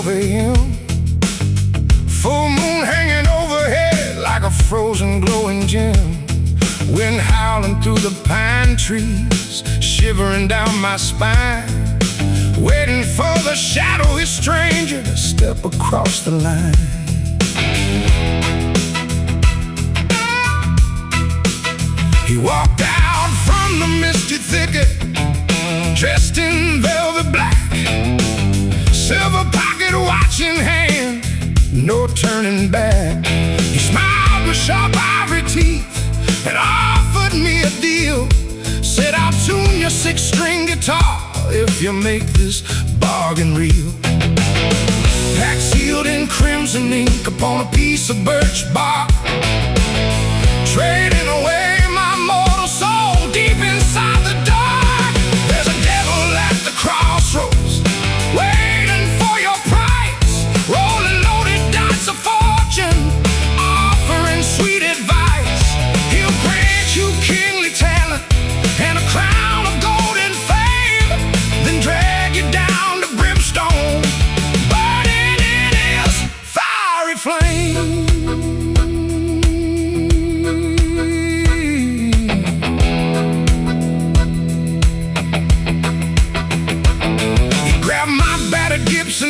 over him. Full moon hanging overhead like a frozen glowing gem. Wind howling through the pine trees, shivering down my spine, waiting for the shadowy stranger to step across the line. He walked out from the misty thicket, dressed in velvet black, silver pocket watch in hand, no turning back. He smiled with sharp ivory teeth and offered me a deal. Said, I'll tune your 6-string guitar if you make this bargain real. Pack sealed in crimson ink upon a piece of birch bark, trading away my mortal soul deep inside the dark. There's a devil at the crossroads, waiting for your price, rolling loaded dice of fortune, offering sweet advice. He'll grant you kingly talent and a crown of golden fame, then drag you down to brimstone, burning in his fiery flame.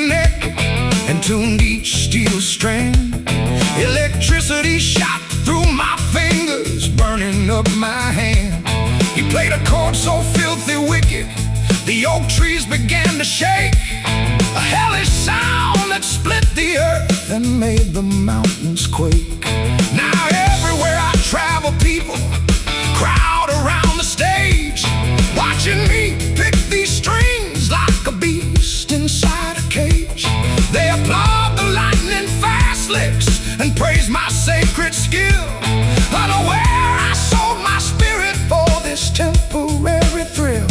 Neck and tuned each steel string. Electricity shot through my fingers, burning up my hand. He played a chord so filthy wicked, the oak trees began to shake. A hellish sound that split the earth and made the mountains quake. Now everywhere I travel, people crowd around the stage, watching me pick these strings like a beast inside a cage. They applaud the lightning fast licks and praise my sacred skill, unaware I sold my spirit for this temporary thrill.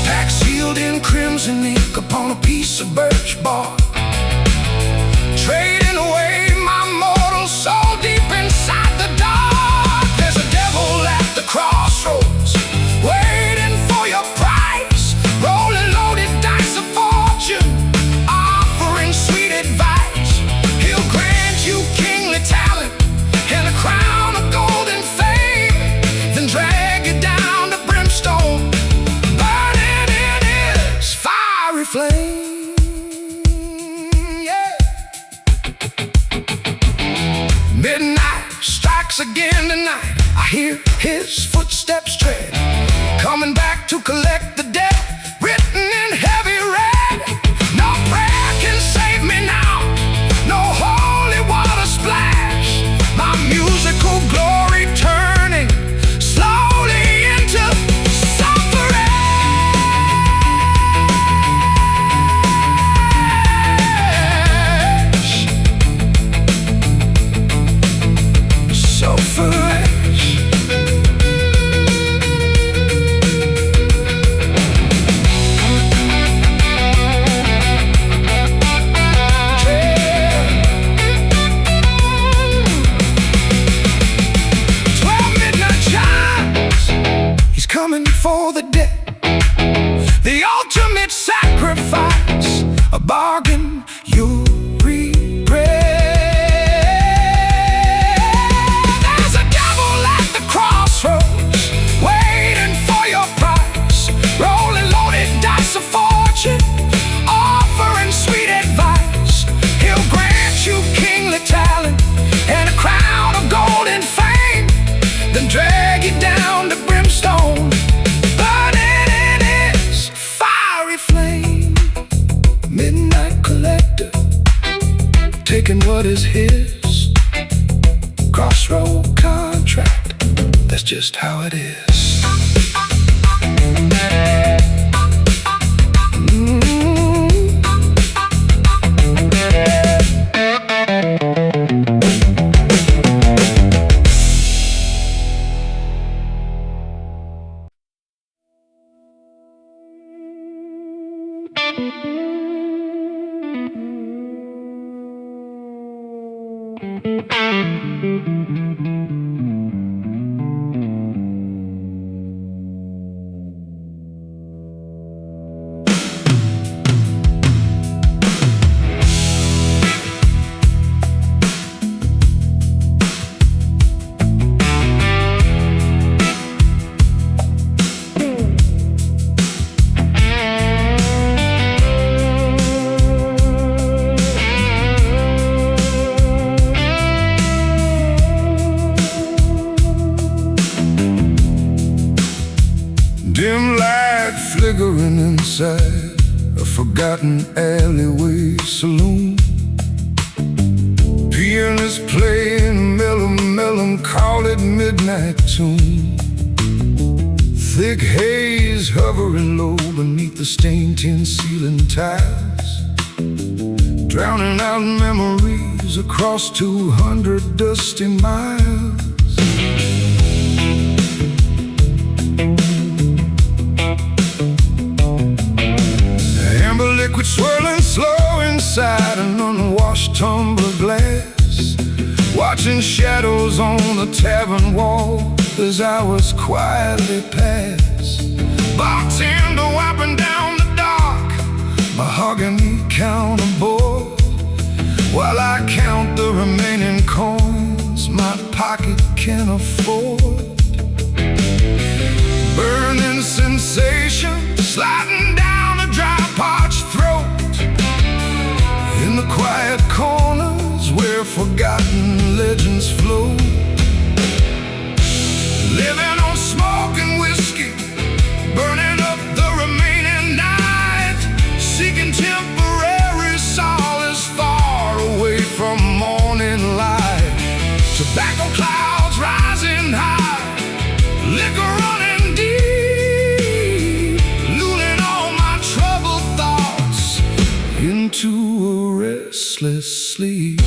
Pack sealed in crimson ink upon a piece of birch bark, trading away my mortal soul deep inside the dark. There's a devil at the crossroads, waiting for your price, rolling loaded dice of fortune, offering sweet advice. He'll grant you kingly talent and a crown of golden fame, then drag you down to brimstone, burning in his fiery flame. Yeah. Midnight strikes again tonight. I hear his footsteps tread, coming back to collect the debt written in heavy red. No prayer can save me now, no holy water splash. My musical glory turning slowly into suffering. So foolish. Coming for the debt, the ultimate sacrifice, a bargain you'll regret. There's a devil at the crossroads, waiting for your price, rolling loaded dice of fortune, offering sweet advice. He'll grant you kingly talent and a crown of golden fame, then drag you down to brimstone, burning in his fiery flame. Midnight collector, taking what is his. Crossroad contract, that's just how it is. Dim light flickering inside a forgotten alleyway saloon. Pianist playing a melancholy midnight tune. Thick haze hovering low beneath the stained tin ceiling tiles, drowning out memories across 200 dusty miles. Amber liquid swirling slow inside an unwashed tumbler glass, watching shadows on the tavern wall as hours quietly pass. Bartender wiping down the dark mahogany counterboard, while I count the remaining coins my pocket can afford. Burning sensation sliding down a dry parched throat, in the quiet corners where forgotten legends float. Living on smoke and whiskey, burning up the remaining night, seeking temporary solace far away from morning light. Tobacco clouds rising high, liquor running deep, lulling all my troubled thoughts into a restless sleep.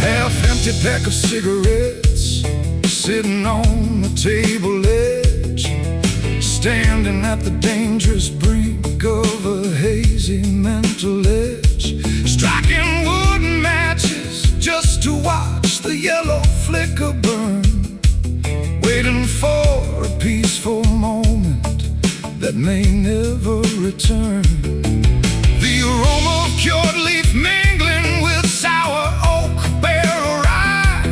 Half-empty pack of cigarettes sitting on the table edge, standing at the dangerous brink of a hazy mental edge, striking wooden matches just to watch the yellow flicker burn, waiting for a peaceful moment that may never return. The aroma of cured leaf mingling with sour oak barrel rye,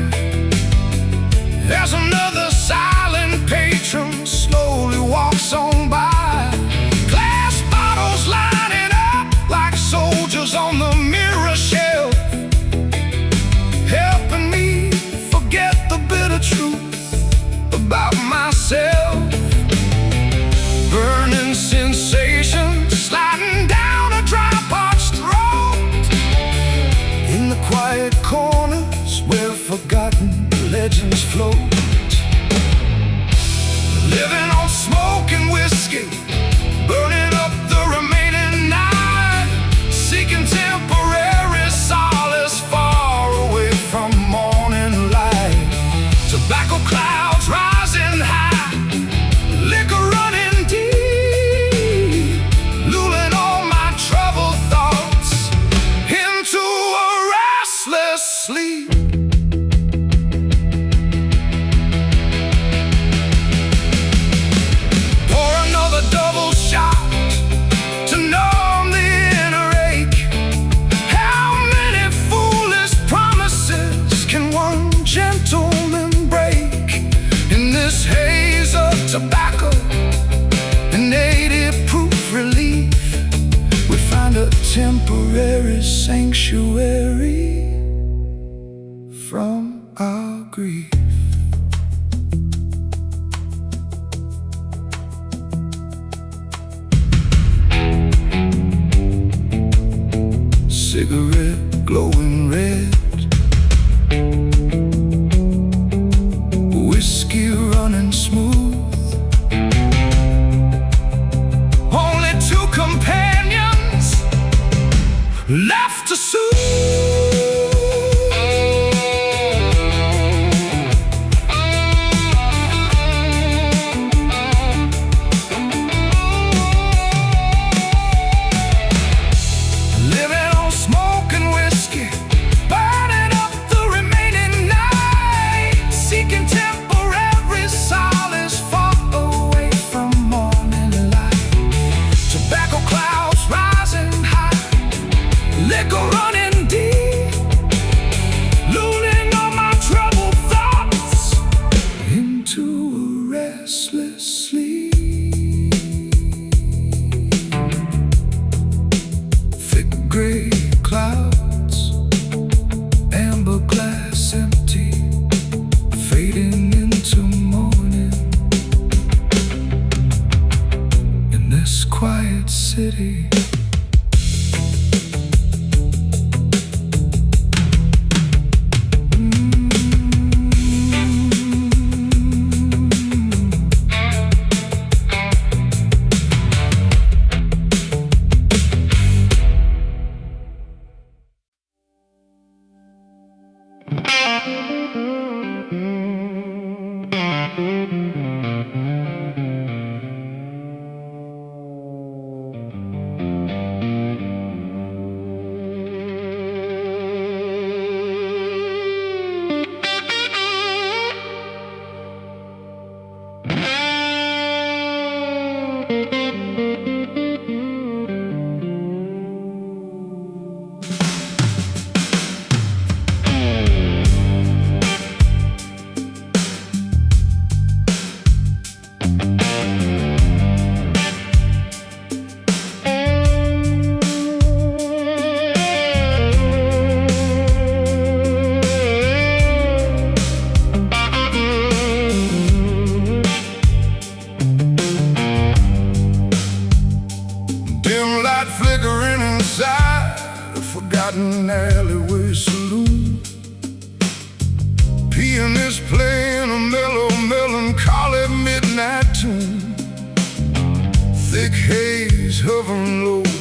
as another silent patron slowly walks on by. Glass bottles lining up like soldiers on the mirror shelf, helping me forget the bitter truth about myself. Burning sensation sliding down a dry parched throat, in the quiet corners where forgotten legends float. Living on smoke and whiskey, burning up the remaining night, seeking temporary solace far away from morning light. Tobacco clouds rising high, liquor running deep, lulling all my troubled thoughts into a restless sleep. Pour another double shot to numb the inner ache. How many foolish promises can one gentleman break? In this haze of tobacco and 80 proof relief, we find a temporary sanctuary from our grief. Cigarette glowing red, whiskey running smooth, only two companions left to soothe. Living on smoke and whiskey, burning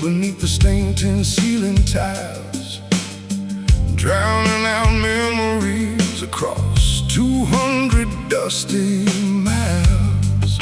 beneath the stained tin ceiling tiles, drowning out memories across 200 dusty miles.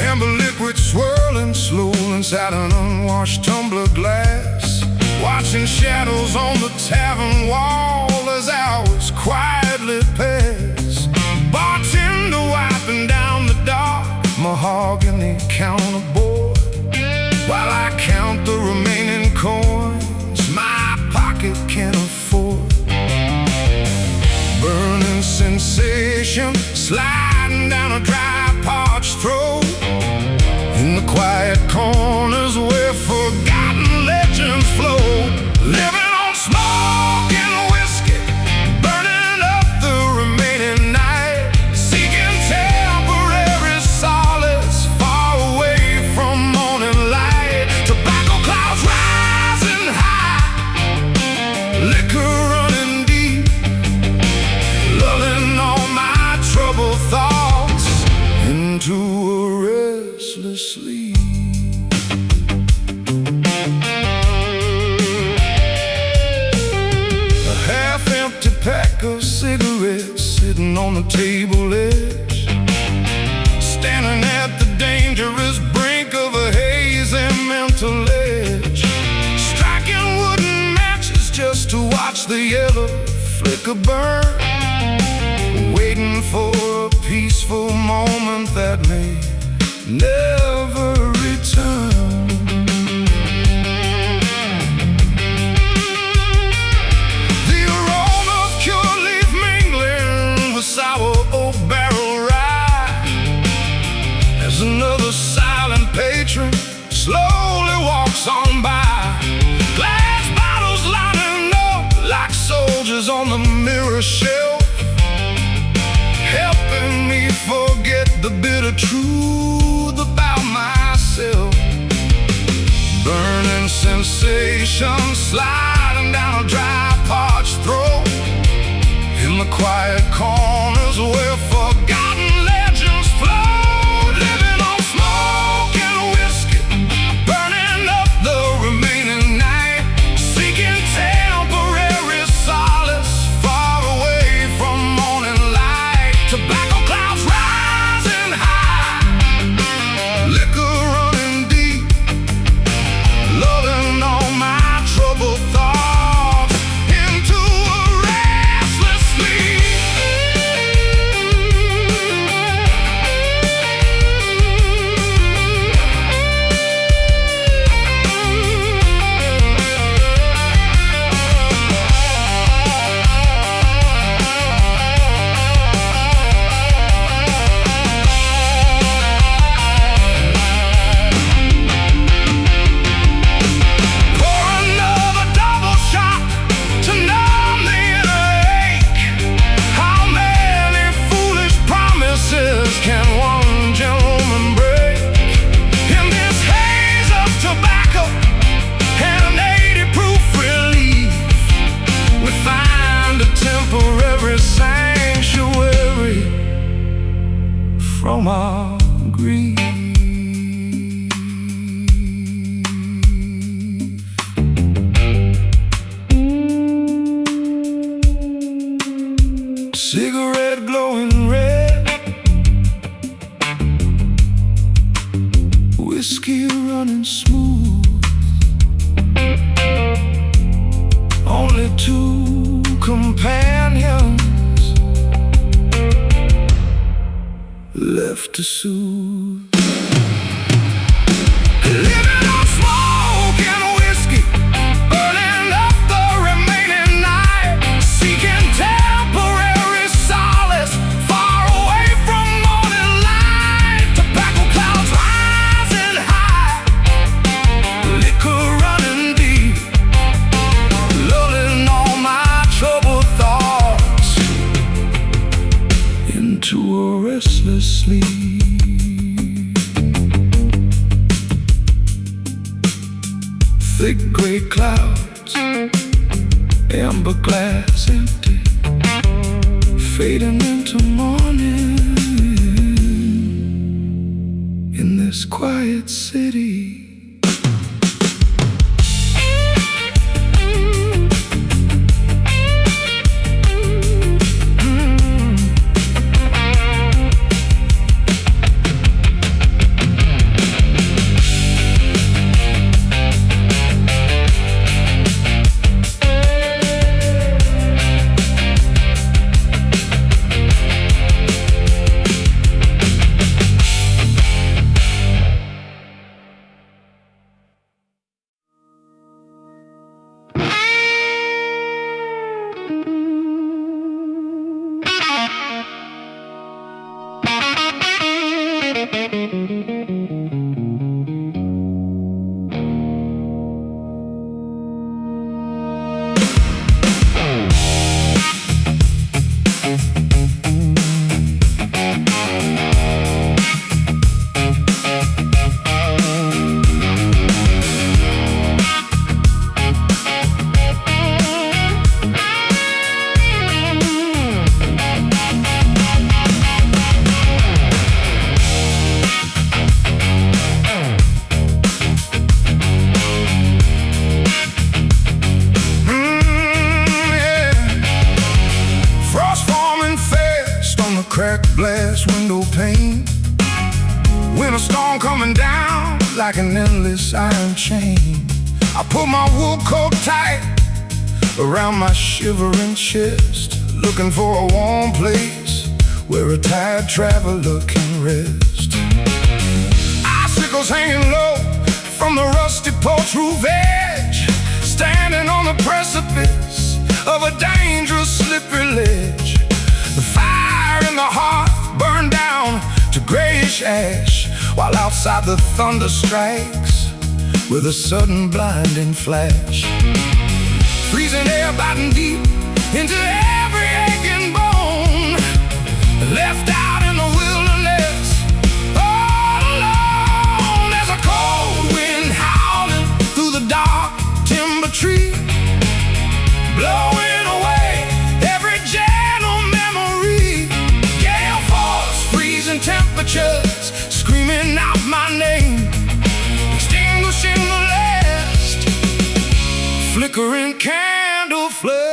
Amber liquid swirling slow inside an unwashed tumbler glass, watching shadows on the tavern wall as hours quietly pass. Bartender wiping down the dark mahogany counterboard, while I count the remaining coins my pocket can afford. Burning sensation sliding down a dry, parched throat, in the quiet corners where forgotten legends flow. Living on smoke and whiskey, burning up the remaining night, seeking temporary solace far away from morning light. Tobacco clouds rising high, liquor running deep, lulling all my troubled thoughts into a restless sleep. A half-empty pack of cigarettes sitting on the table edge, standing at the dangerous brink of a hazy mental edge, striking wooden matches just to watch the yellow flicker burn, waiting for a peaceful moment that may never return. The aroma of cured leaf mingling with sour oak barrel rye, as another silent patron slowly walks on by. Glass bottles lining up like soldiers on the mirror shelf, helping me forget the bitter truth about myself. Burning sensation sliding down a dry, parched throat, in the quiet corners where forgotten legends flow. Living on smoke and whiskey, burning up the remaining night, seeking temporary solace far away from morning light. Tobacco clouds rising high, liquor running deep, lulling all my troubled thoughts into a restless sleep. Pour another double shot to numb the inner ache. How many foolish promises can one gentleman break? In this haze of tobacco and an 80-proof relief, we find a temporary sanctuary from our grief. Cigarette glowing red, whiskey running smooth, only two companions left to soothe. Living on smoke and whiskey, burning up the remaining night, seeking temporary solace far away from morning light. Tobacco clouds rising high, liquor running deep, lulling all my troubled thoughts into a restless sleep. Thick gray clouds, amber glass empty, fading into morning. this quiet city. Cracked glass window pane, winter storm coming down like an endless iron chain. I pull my wool coat tight around my shivering chest, looking for a warm place where a tired traveler can rest. Icicles hanging low from the rusty porch roof edge, standing on the precipice of a dangerous slippery ledge. The fire in the hearth burned down to grayish ash, while outside the thunder strikes with a sudden blinding flash. Freezing air biting deep into every aching bone, left out in the wilderness all alone. There's a cold wind howling through the dark timber tree, blowing away every gentle memory. Gale force, freezing temperatures, screaming out my name, extinguishing the last flickering candle flame.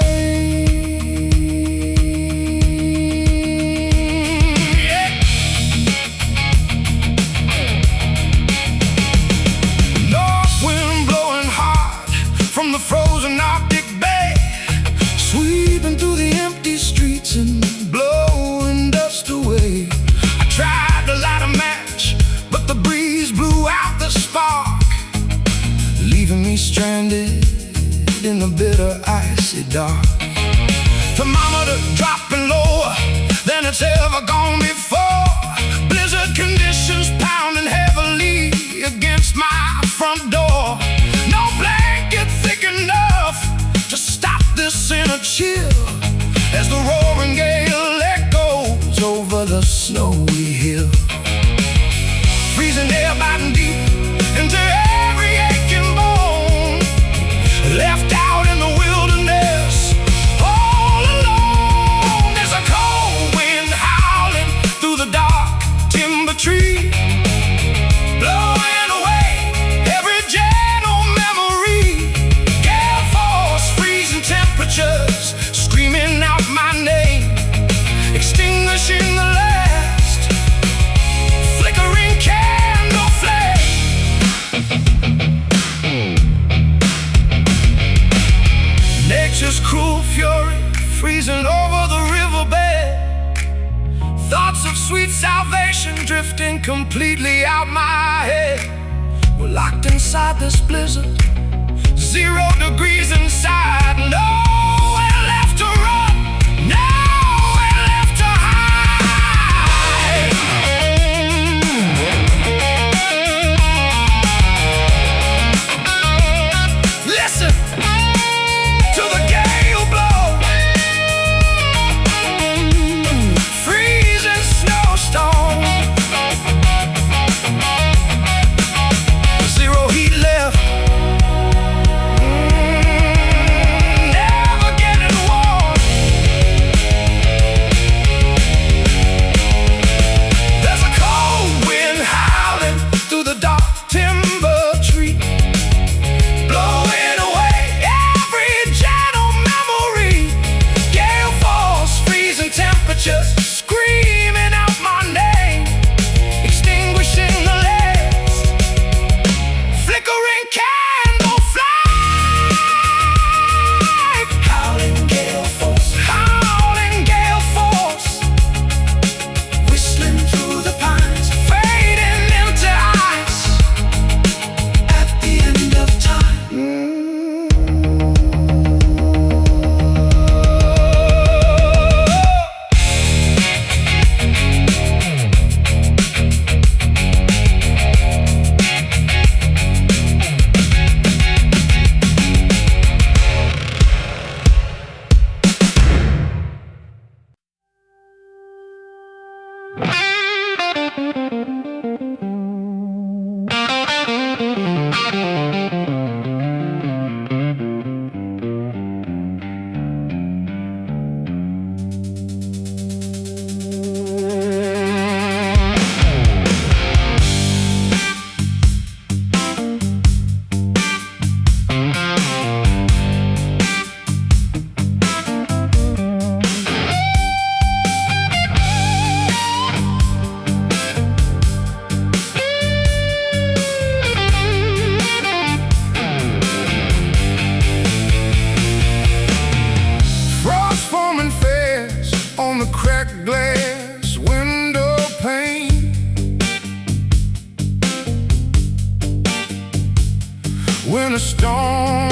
Yeah. North wind blowing hard from the frozen Arctic Bay, sweeping through the empty streets and blowing dust away. I tried to light a match, but the breeze blew out the spark, leaving me stranded in the bitter icy dark. Thermometer dropping lower than it's ever gone before. Blizzard conditions pounding heavily against my front door. No blanket thick enough to stop this inner chill, as the roaring gale echoes over the snowy hill. Freezing air biting deep into every aching bone, left out in the wilderness all alone. There's a cold wind howling through the dark timber tree, blowing away every gentle memory. Gale force, freezing temperatures, screaming out my name, extinguishing the last flickering candle flame. Nature's cruel fury freezing over the riverbed, thoughts of sweet salvation drifting completely out my head. We're locked inside this blizzard, 0 degrees inside. Nowhere left to run, nowhere left to hide. Listen to the gale blow, freezing snowstorm, 0 heat left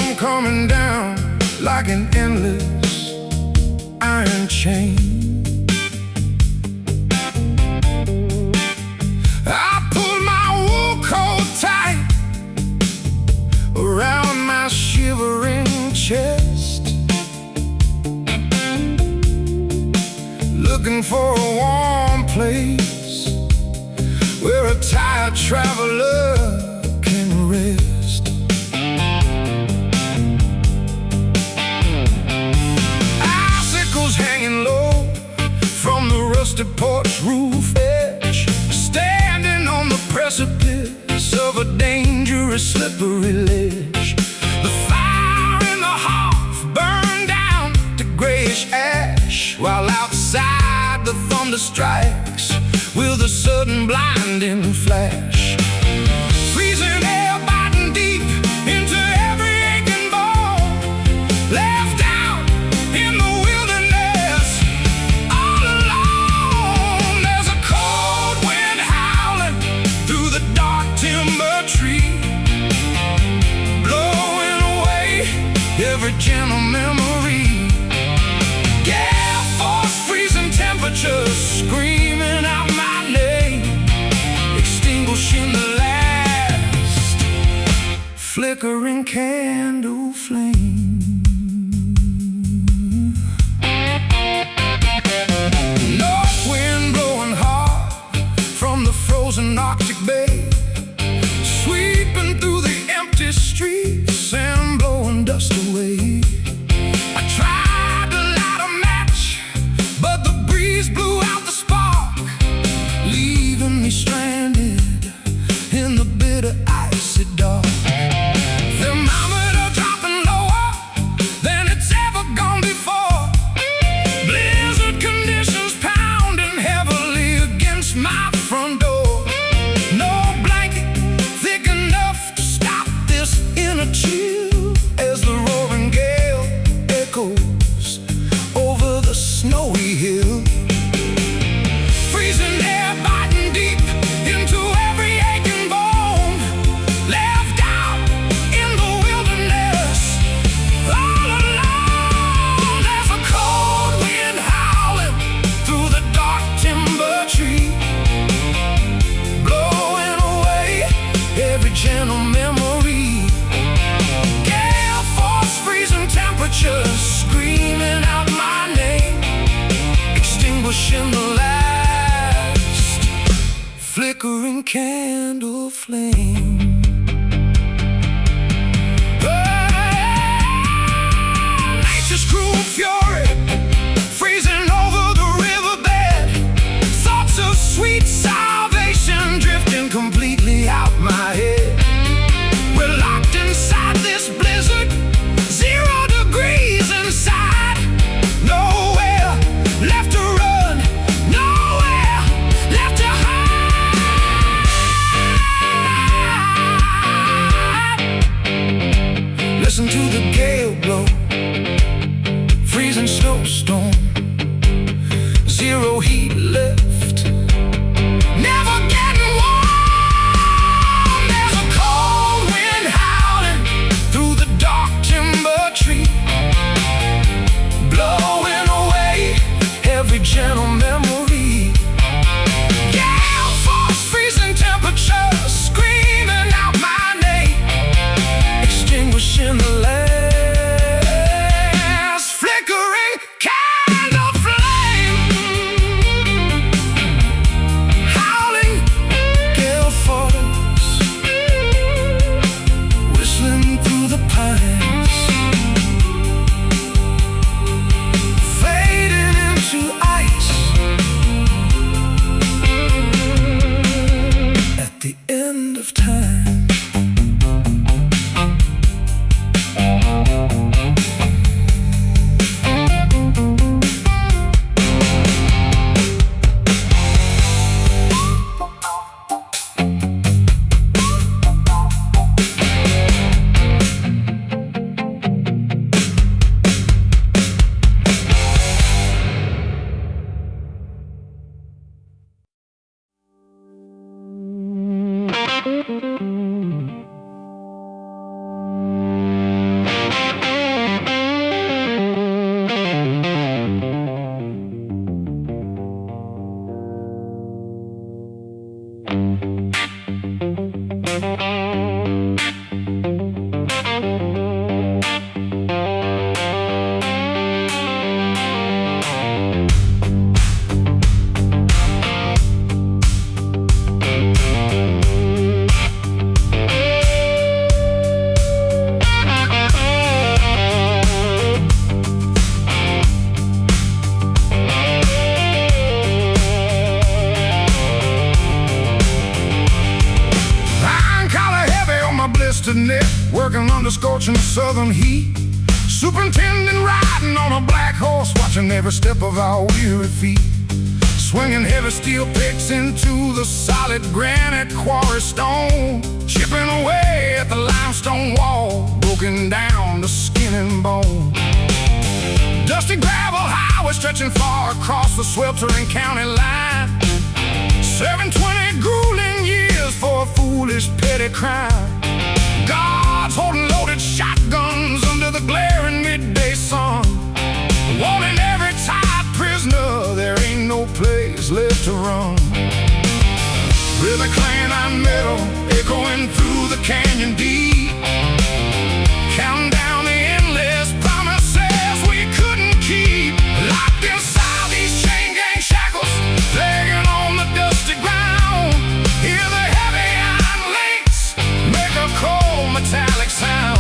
storm coming down like an endless iron chain. I pull my wool coat tight around my shivering chest, looking for a warm place where a tired traveler can rest. Icicles hanging low from the rusted porch roof edge, standing on the precipice of a dangerous slippery ledge. The fire in the hearth burned down to grayish ash, while outside the thunder strikes with a sudden blinding flash. Freezing air biting deep into every aching bone, left out in the wilderness all alone. There's a cold wind howling through the dark timber tree, blowing away every gentle memory. Yeah, force freezing temperatures screaming out my name, extinguishing the last flickering candle flame. North wind blowing hard from the frozen Arctic Bay, sweeping through the empty streets and blowing dust away. I tried to light a match, but the breeze blew out the spark, leaving me stranded in the bitter icy dark. Thermometer dropping lower than it's ever gone before, blizzard conditions pounding heavily against my front door. No blanket thick enough to stop this inner chill as the roaring gale echoes over the snowy hill. Freezing air biting deep into every aching bone, left out in the wilderness all alone. There's a cold wind howling through the dark timber tree, blowing away every gentle memory. Gale force freezing temperatures screaming out my name, extinguishing the last flickering candle flame. Nature's cruel fury freezing over the riverbed, thoughts of sweet salvation drifting completely out my head. We're locked inside this blizzard, 0 degrees inside, nowhere left to run, nowhere left to hide. Listen to the gale blow, freezing snowstorm, 0 heat left, never getting warm. There's a cold wind howling through the dark timber tree, blowing away every gentle memory. Yeah, force freezing temperatures screaming out my name, extinguishing the last flickering candle. southern heat. Superintendent riding on a black horse, watching every step of our weary feet. Swinging heavy steel picks into the solid granite quarry stone, chipping away at the limestone wall, broken down to skin and bone. Dusty gravel highway stretching far across the sweltering county line, serving 20 grueling years for a foolish petty crime. Guards holding loaded shotguns under the glaring midday sun, warning every tired prisoner there ain't no place left to run. River clanging on metal, echoing through the canyon deep, counting down the endless promises we couldn't keep. Locked inside these chain gang shackles, dragging on the dusty ground. Hear the heavy iron links make a cold metallic sound.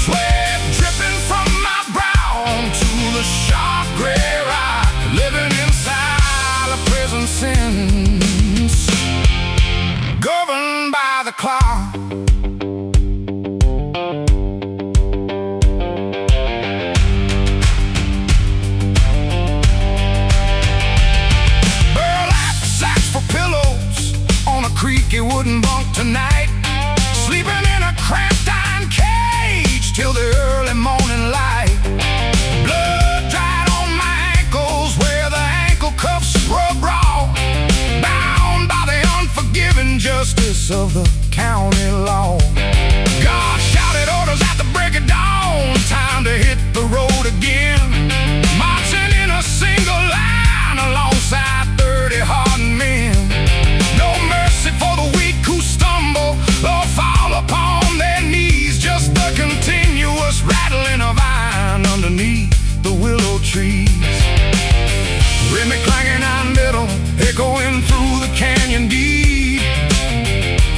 Sweat dripping from my brow onto the sharp gray rock, living inside a prison sentence, governed by the clock. Burlap sacks for pillows on a creaky wooden bunk tonight, sleeping in a cramped iron cage till the early morning light. Blood dried on my ankles where the ankle cuffs rub raw, bound by the unforgiving justice of the county law. God shouted orders at the break of dawn, time to hit the road again, marching in a single line alongside 30 hardened men. No mercy for the weak who stumble or fall upon their knees, just the continuous rattling of iron underneath the willow trees. Rhythmic clanging on metal, echoing through the canyon deep,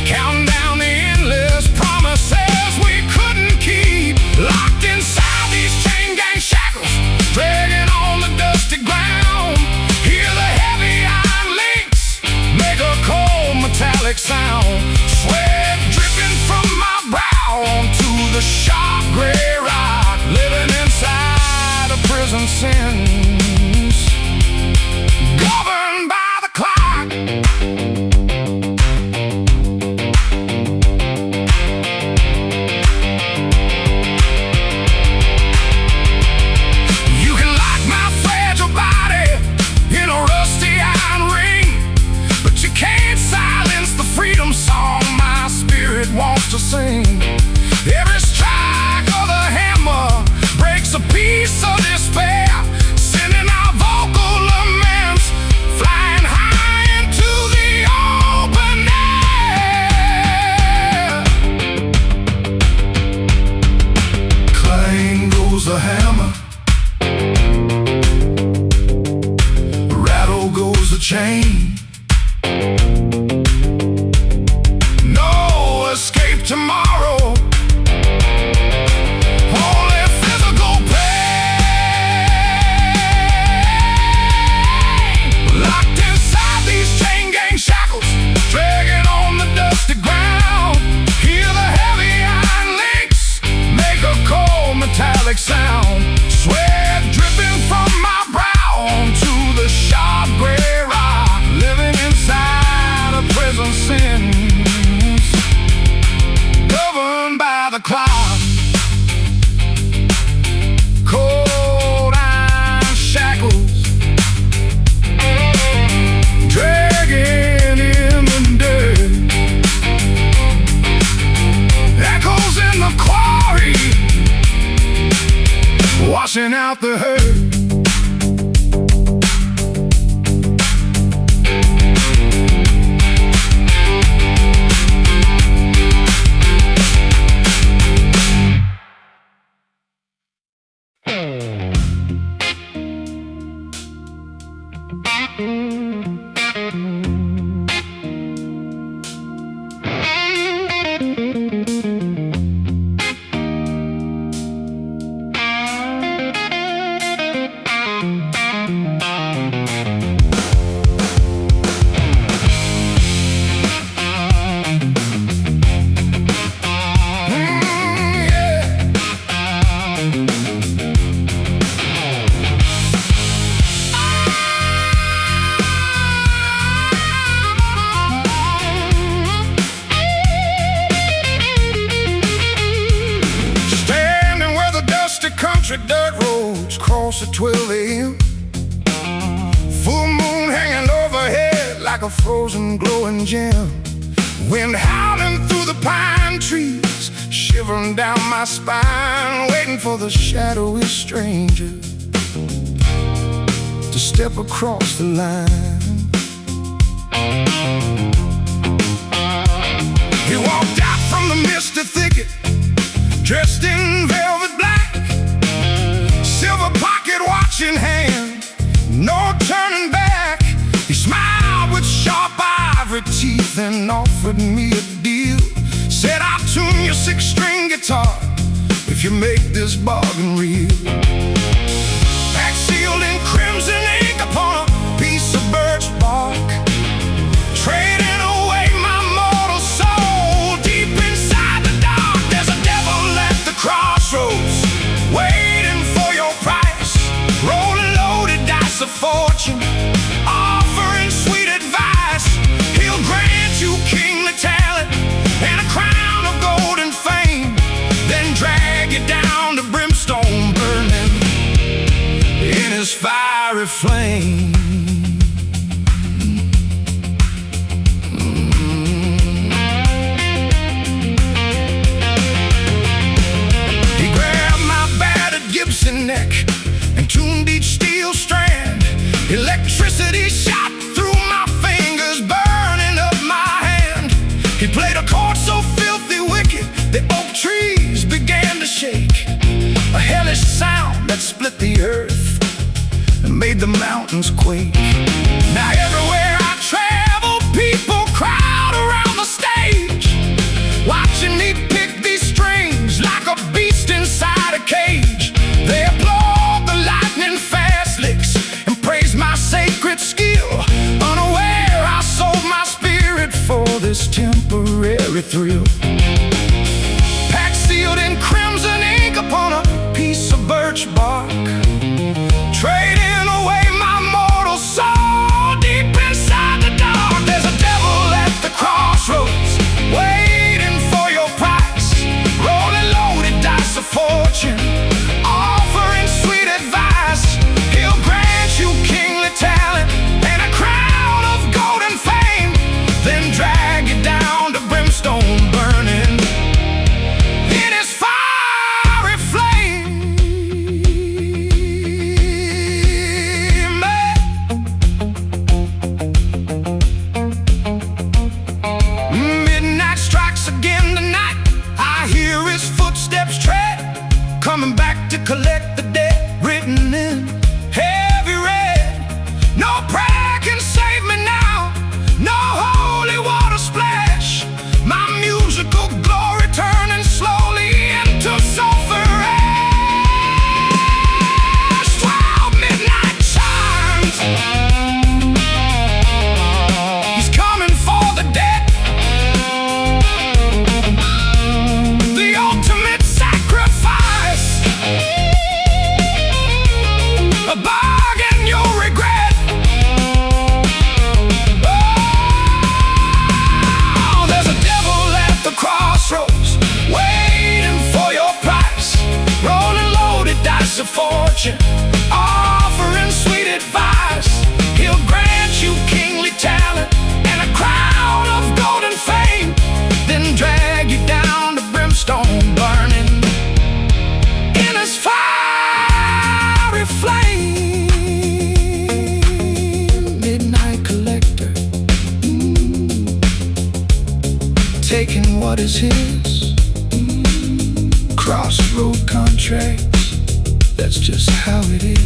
counting down the endless promises we couldn't keep. Locked inside these chain gang shackles, dragging on the dusty ground. Hear the heavy iron links make a cold metallic sound. Sweat dripping from my brow onto the sharp gray rock, living inside a prison sentence, governed by the clock. You can lock my fragile body in a rusty iron ring, but you can't silence the freedom song my spirit wants to sing. Every strike of the hammer breaks a piece of despair, sending our vocal laments flying high into the open air. Clang goes the hammer, rattle goes the chain. No escape tomorrow, only physical pain. Locked inside these chain gang shackles, dragging on the dusty ground. Hear the heavy iron links make a cold metallic sound. Sweat dripping from my brow onto the sharp gray rock, living inside a prison sentence, governed by the clock. Cold iron shackles, dragging in the dirt, echoes in the quarry, washing out the hurt. country dirt roads cross at 12 a.m. Full moon hanging overhead like a frozen glowing gem. Wind howling through the pine trees, shivering down my spine, waiting for the shadowy stranger to step across the line. He walked out from the misty thicket, dressed in velvet black, silver pocket watch in hand, no turning back. He smiled with sharp ivory teeth and offered me a deal. Said, I'll tune your 6-string guitar if you make this bargain real. Back sealed in crimson ink upon a piece of birch bark, trading away my mortal soul. Deep inside the dark, there's a devil at the crossroads, waiting for your price. Rolling loaded dice of fortune, offering sweet advice. He'll grant you kingly talent and a crown of gold and fame, then drag you down to brimstone burning in his fiery flame. He grabbed my battered Gibson neck and tuned each steel strand. Electricity shot through my fingers, burning up my hand. He played a chord so filthy wicked, the oak trees began to shake. A hellish sound that split the earth and made the mountains quake. Now everywhere I travel, people crowd around the stage, watching me pick these strings like a beast inside a cage. They applaud the lightning fast licks and praise my sacred skill, unaware I sold my spirit for this temporary thrill. Packed sealed in crimson ink upon a piece of birch bark, trading away my mortal soul. Deep inside the dark, there's a devil at the crossroads, waiting for your price. Rolling loaded dice of fortune, offering sweet advice. He'll grant you kingly talent and a crown of gold and fame, then drag you down to brimstone burning in his fiery flame. Midnight strikes again tonight. I hear his footsteps tread, coming back to collect the debt written in heavy red. No prayer can save me now, no holy water splash. My musical glory turning slowly into sulfur ash. 12 midnight chimes, he's coming for the debt, the ultimate sacrifice, a bargain you'll regret. Oh, there's a devil at the crossroads, waiting for your price. Rolling loaded dice of fortune, offering sweet advice. He'll grant you kingly talent and a crown of gold and fame, then drag you down to brimstone burning in his fiery flame. Midnight collector, taking what is his. Crossroad contracts, that's just how it is.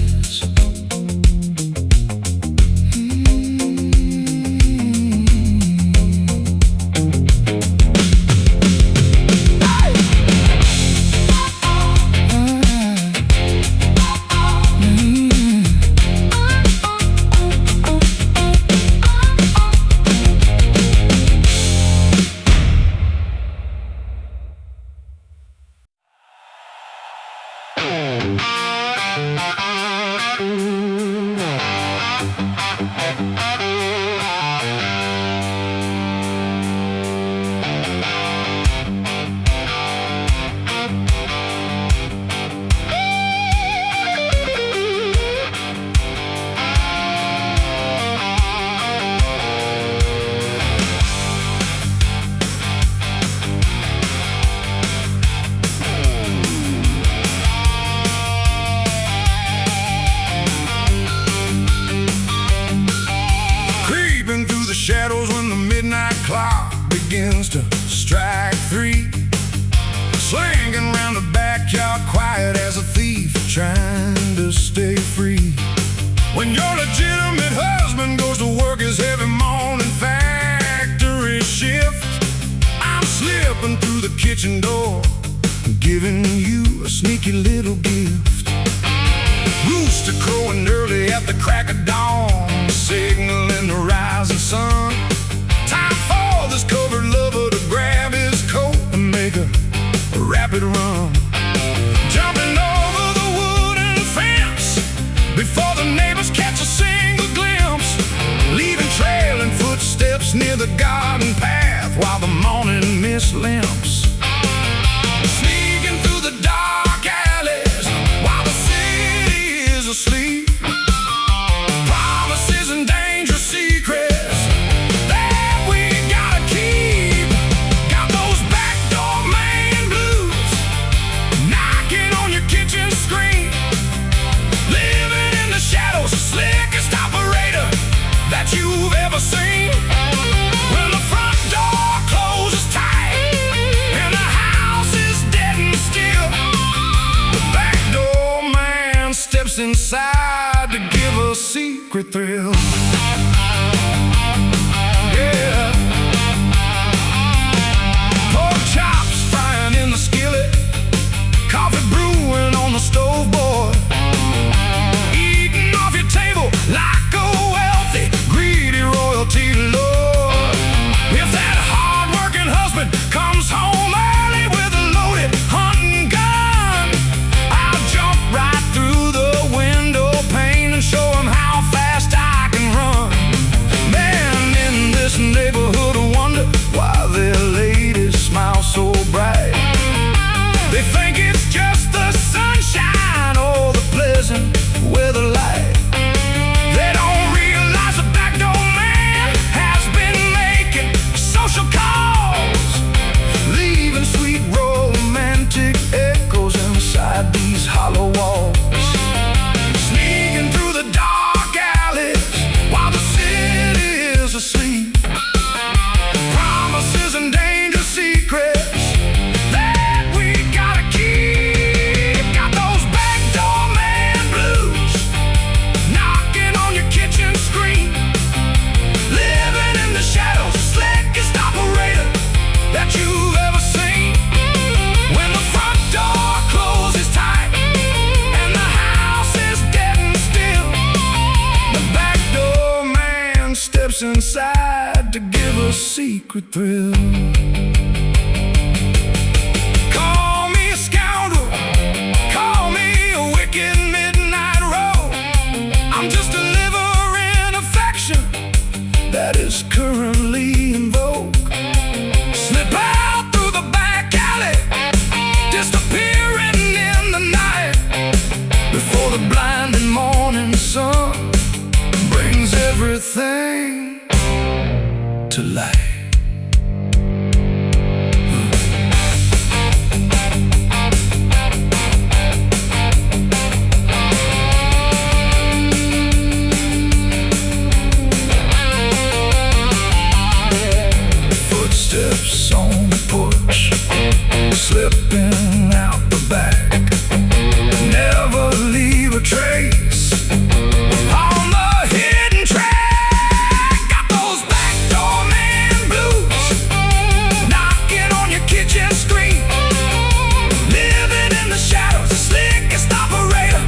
rings to strike three, slinking round the backyard quiet as a thief trying to stay free. When your legitimate husband goes to work his heavy morning factory shift, I'm slipping through the kitchen door, giving you a sneaky little gift. Rooster crowing early at the crack of dawn, signaling the rising sun. Time for this covered lover to grab his coat and make a rapid run, jumping over the wooden fence before the neighbors catch a single glimpse, leaving trailing footsteps near the garden path while the morning mist limps. Sneaking through the dark alleys while the city is asleep, promises and dangerous secrets that we gotta keep. Got those backdoor man blues knocking on your kitchen screen, living in the shadows, slickest operator that you've ever seen. When the front door closes tight and the house is dead and still, the backdoor man steps inside to give a secret thrill. Yeah. Pork chops frying in the skillet, coffee brewing on the stove board, eating off your table like a wealthy, greedy royalty lord. If that hard-working husband comes home early with a loaded hunting gun, I'll jump right through the window pane and show him how fast I can run. Man, in this neighborhood I wonder why their ladies smile so bright. They think it's just the sunshine or the pleasant weather light. They don't realize the backdoor man has been making social calls, leaving sweet romantic echoes inside these hollow walls. Sneaking through the dark alleys while the city is asleep, promises and dangerous secrets that we gotta keep. Got those backdoor man blues knocking on your kitchen screen, living in the shadows, slickest operator that you've ever seen. When the front door closes tight and the house is dead and still, the backdoor man steps inside to give a secret thrill. Call me a scoundrel, call me a wicked midnight rogue, I'm just delivering affection that is currently in vogue. Slip out through the back alley, disappearing in the night before the blinding morning sun brings everything to light. Footsteps on the porch, slipping out the back, never leave a trace on the hidden track. Got those backdoor man blues knocking on your kitchen screen, living in the shadows, the slickest operator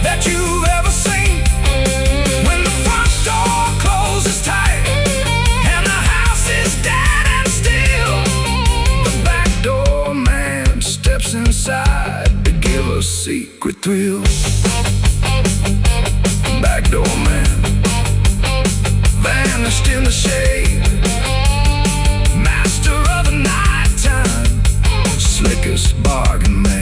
that you've ever seen. When the front door closes tight and the house is dead and still, the backdoor man steps inside to give a secret thrill. Backdoor man vanished in the shade, master of the nighttime, slickest bargain made.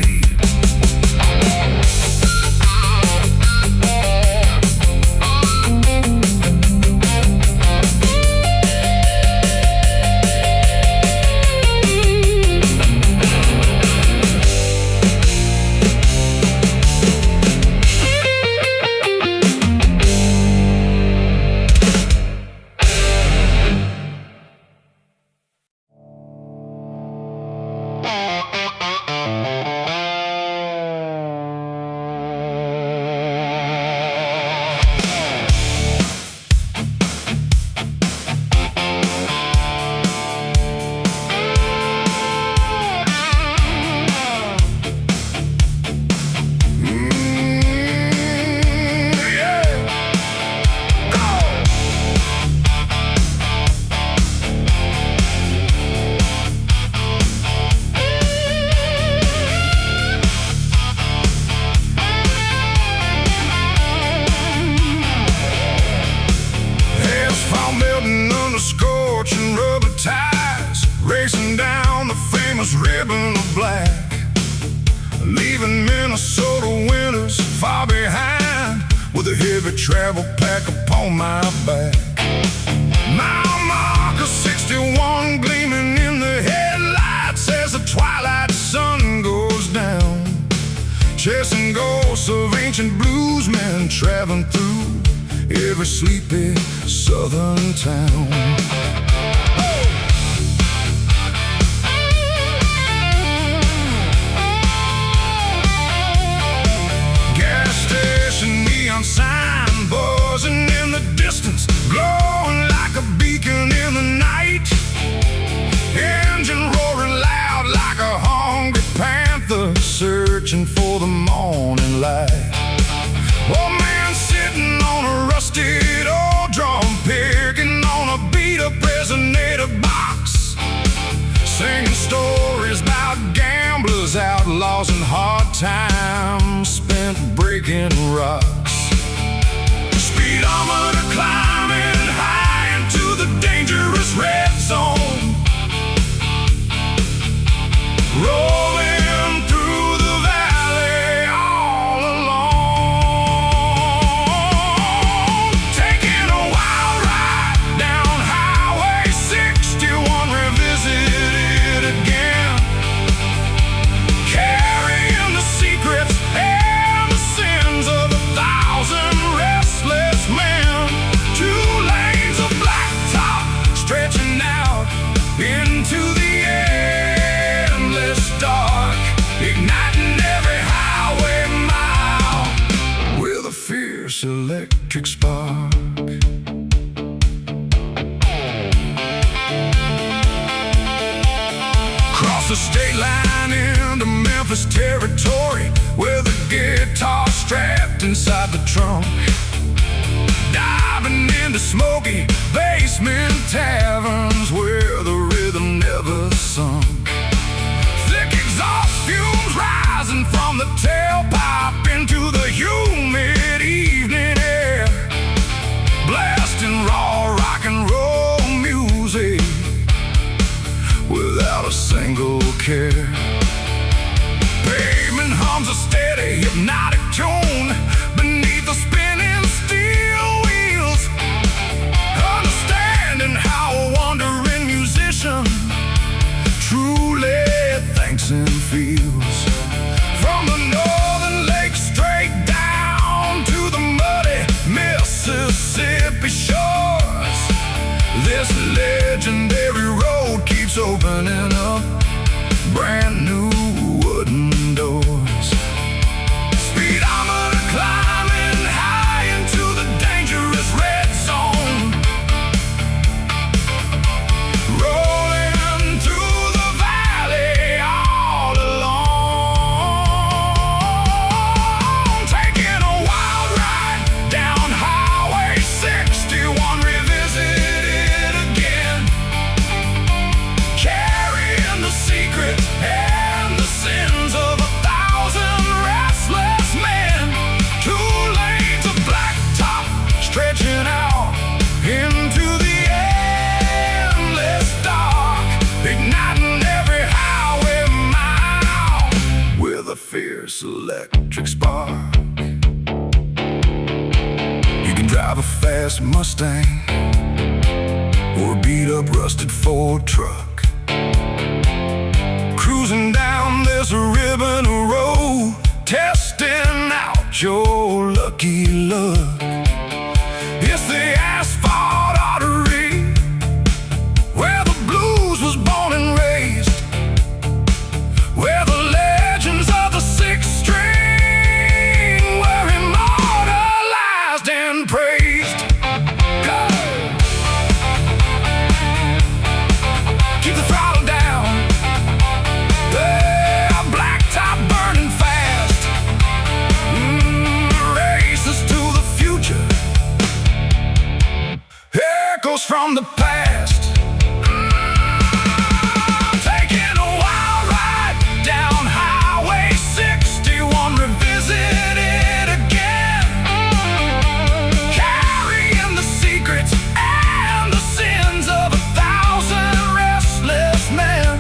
travel pack upon my back. Mile marker 61 gleaming in the headlights as the twilight sun goes down, chasing ghosts of ancient bluesmen traveling through every sleepy southern town. Gas station neon sign buzzing in the distance, glowing like a beacon in the night. Engine roaring loud like a hungry panther, searching for the morning light. Old man sitting on a rusted old drum, picking on a beat-up resonator box, singing stories about gamblers, outlaws, and hard times spent breaking rocks. Speedometer climbing high into the dangerous red zone, rolling through the valley all alone, taking a wild ride down Highway 61, revisited again, carrying the secrets and the sins of 1,000 restless men. 2 lanes of blacktop stretching out into the dark, igniting every highway mile with a fierce electric spark. Cross the state line into Memphis territory, with a guitar strapped inside the trunk, diving into smoky basement taverns where the rhythm never sunk. Exhaust fumes rising from the tailpipe into the humid evening air, blasting raw rock and roll music without a single care. Pavement hums a steady hypnotic tune beneath the spinning steel wheels, understanding how a wandering musician truly thinks and feels. From the northern lake straight down to the muddy Mississippi shores, this legendary road keeps opening up brand new wooden doors. Speedometer climbing high into the dangerous red zone, rolling through the valley all alone, taking a wild ride down Highway 61, revisited again, carrying the secrets and the sins of 1,000 restless men. 2 lanes of blacktop stretching out into the endless dark, igniting every highway mile with a fierce electric spark. You can drive a fast Mustang or a beat-up rusted Ford truck, cruising down this ribbon of road, testing out your lucky luck. It's the asphalt artery where the blues was born and raised, where the legends of the 6th string were immortalized and praised. Go! Keep the throttle down, yeah, blacktop burning fast, races to the future, echoes from the past. Taking a wild ride down Highway 61, revisited again, carrying the secrets and the sins of 1,000 restless men.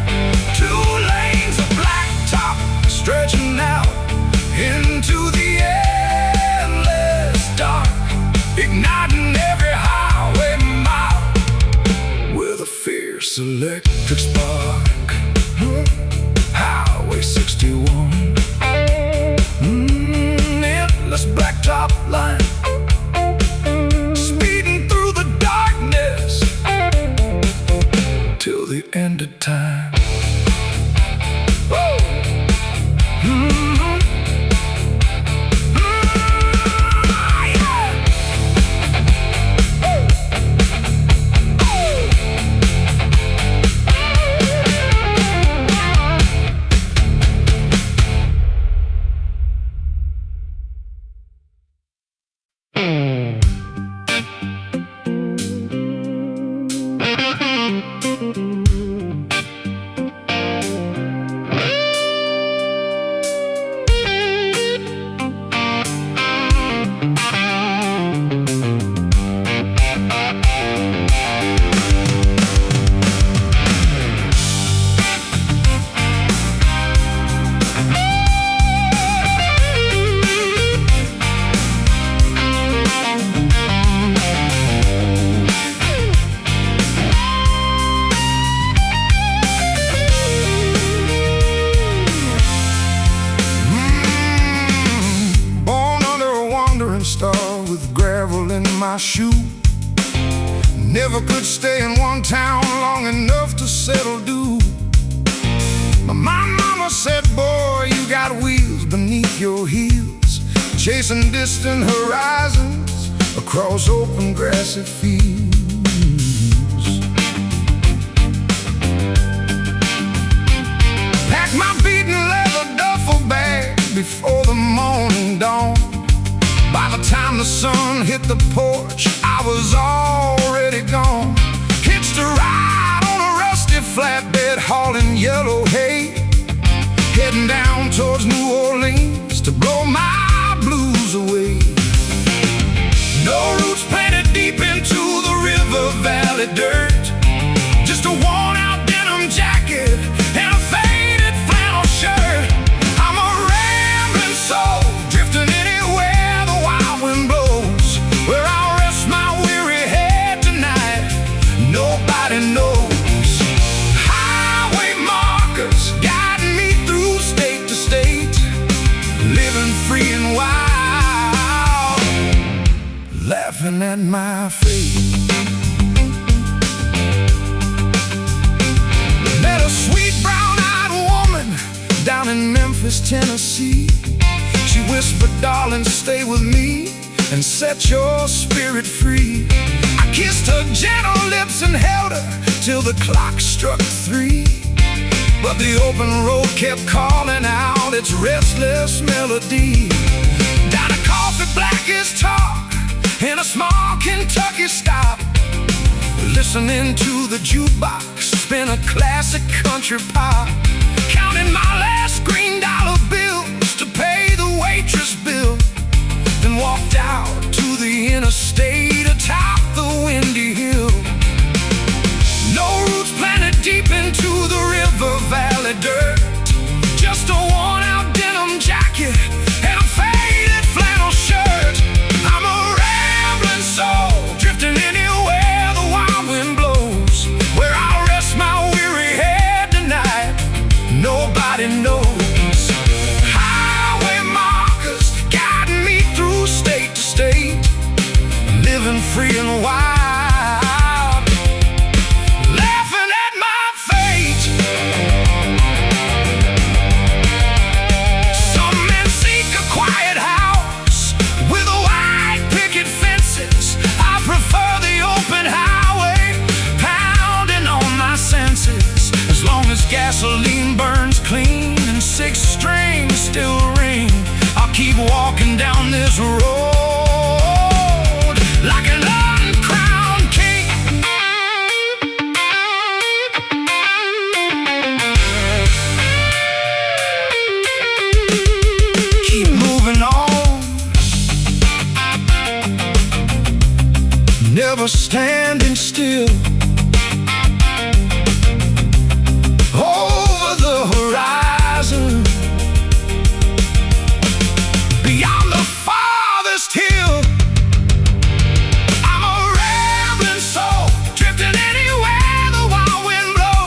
2 lanes of blacktop stretching out into the endless dark, electric spark, Highway 61, endless blacktop line, speeding through the darkness till the end of time. Star with gravel in my shoe. Never could stay in one town long enough to settle due. My mama said, boy, you got wheels beneath your heels, chasing distant horizons across open grassy fields. Pack my beaten leather duffel bag before the morning dawn. By the time the sun hit the porch, I was already gone. Hitched a ride on a rusty flatbed, hauling yellow hay, heading down towards New Orleans to blow my blues away. No roots planted deep into the river valley dirt, just a worn-out denim jacket and a faded flannel shirt. I'm a rambling soul, drifting anywhere the wild wind blows, where I'll rest my weary head tonight. Nobody knows. Highway markers guiding me through state to state, living free and wild, laughing at my fate. Met a sweet brown-eyed woman down in Memphis, Tennessee. She whispered, darling, stay with me and set your spirit free. I kissed her gentle lips and held her till the clock struck 3. But the open road kept calling out its restless melody. Down a coffee black as tar in a small Kentucky stop, listening to the jukebox spin a classic country pop, counting my last green dollar bills to pay the waitress bill. Then walked out to the interstate atop the windy hill. No roots planted deep into the river valley dirt, just a worn-out denim jacket and a faded flannel shirt. I'm a rambling soul, drifting anywhere the wild wind blows, where I'll rest my weary head tonight. Nobody knows. Highway markers guiding me through state to state, living free and wild, laughing at my fate. Some men seek a quiet house with white picket fences. I prefer the open highway, pounding on my senses. As long as gasoline burns clean and 6 strings still ring, I'll keep walking down this road like an uncrowned king. Keep moving on, never standing still. Over the horizon, beyond the farthest hill, I'm a rambling soul, drifting anywhere the wild wind blows.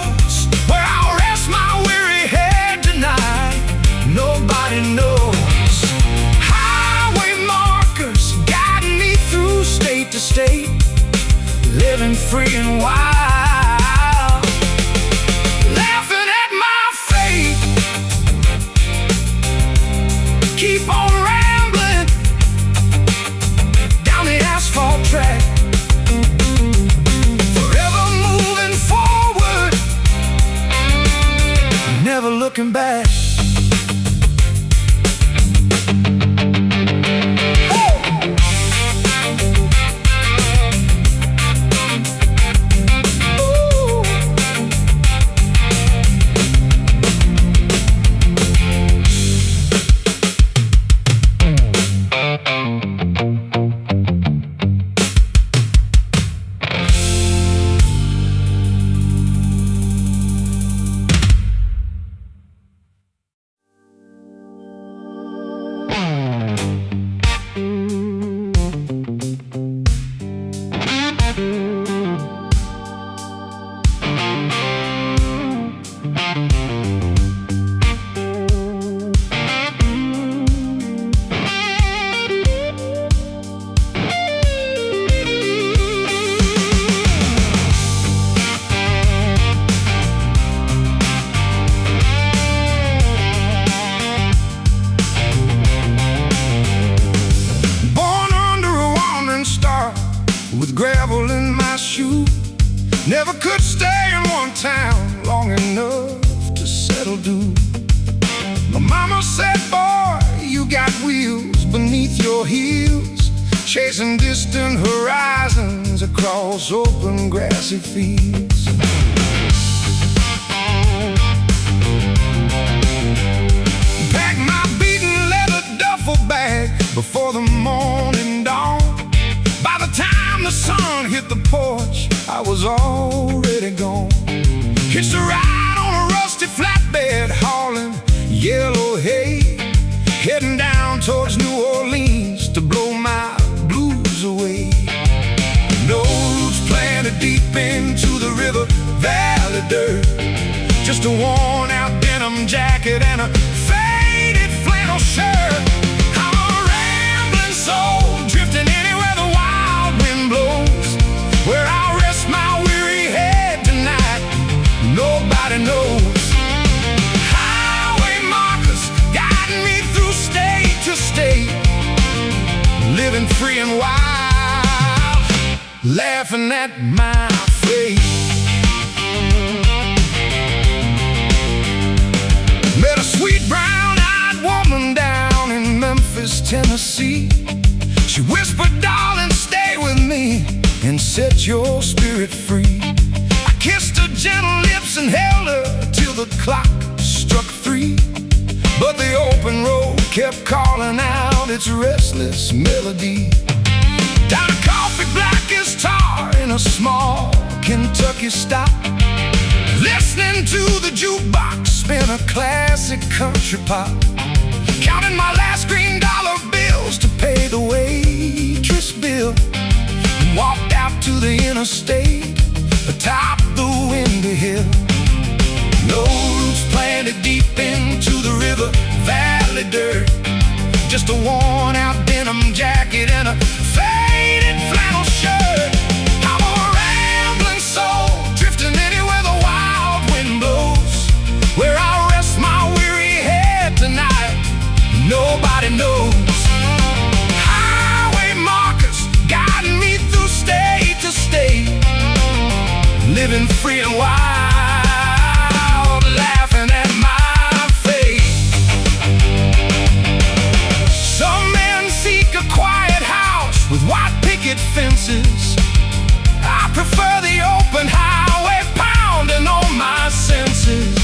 with gravel in my shoe. Never could stay in one town long enough to settle due. My mama said, boy, you got wheels beneath your heels, chasing distant horizons across open grassy fields. Pack my beaten leather duffel bag before the morning dawn. By the time the sun hit the porch, I was already gone. Hitched a ride on a rusty flatbed, hauling yellow hay, heading down towards New Orleans to blow my blues away. No roots planted deep into the river valley dirt, just a worn out denim jacket and a faded flannel shirt. I'm a rambling soul, drifting anywhere the wild wind blows. Where I'll rest my weary head tonight, nobody knows. Highway markers guiding me through state to state, living free and wild, laughing at my fate. Met a sweet brown-eyed woman down in Memphis, Tennessee. She whispered, darling, stay with me and set your spirit free. I kissed her gentle lips and held her till the clock struck 3. But the open road kept calling out its restless melody. Down a coffee black as tar in a small Kentucky stop, listening to the jukebox spin a classic country pop, counting my last green dollar bills to pay the waitress bill. Walked out to the interstate atop the windy hill. No roots planted deep into the river valley dirt, just a worn out denim jacket and a faded flannel shirt. I'm a rambling soul, drifting anywhere the wild wind blows. Where I'll rest my weary head tonight, nobody knows. Highway markers guiding me through state to state, living free and wild, laughing at my fate. Some men seek a quiet house with white picket fences. I prefer the open highway pounding on my senses.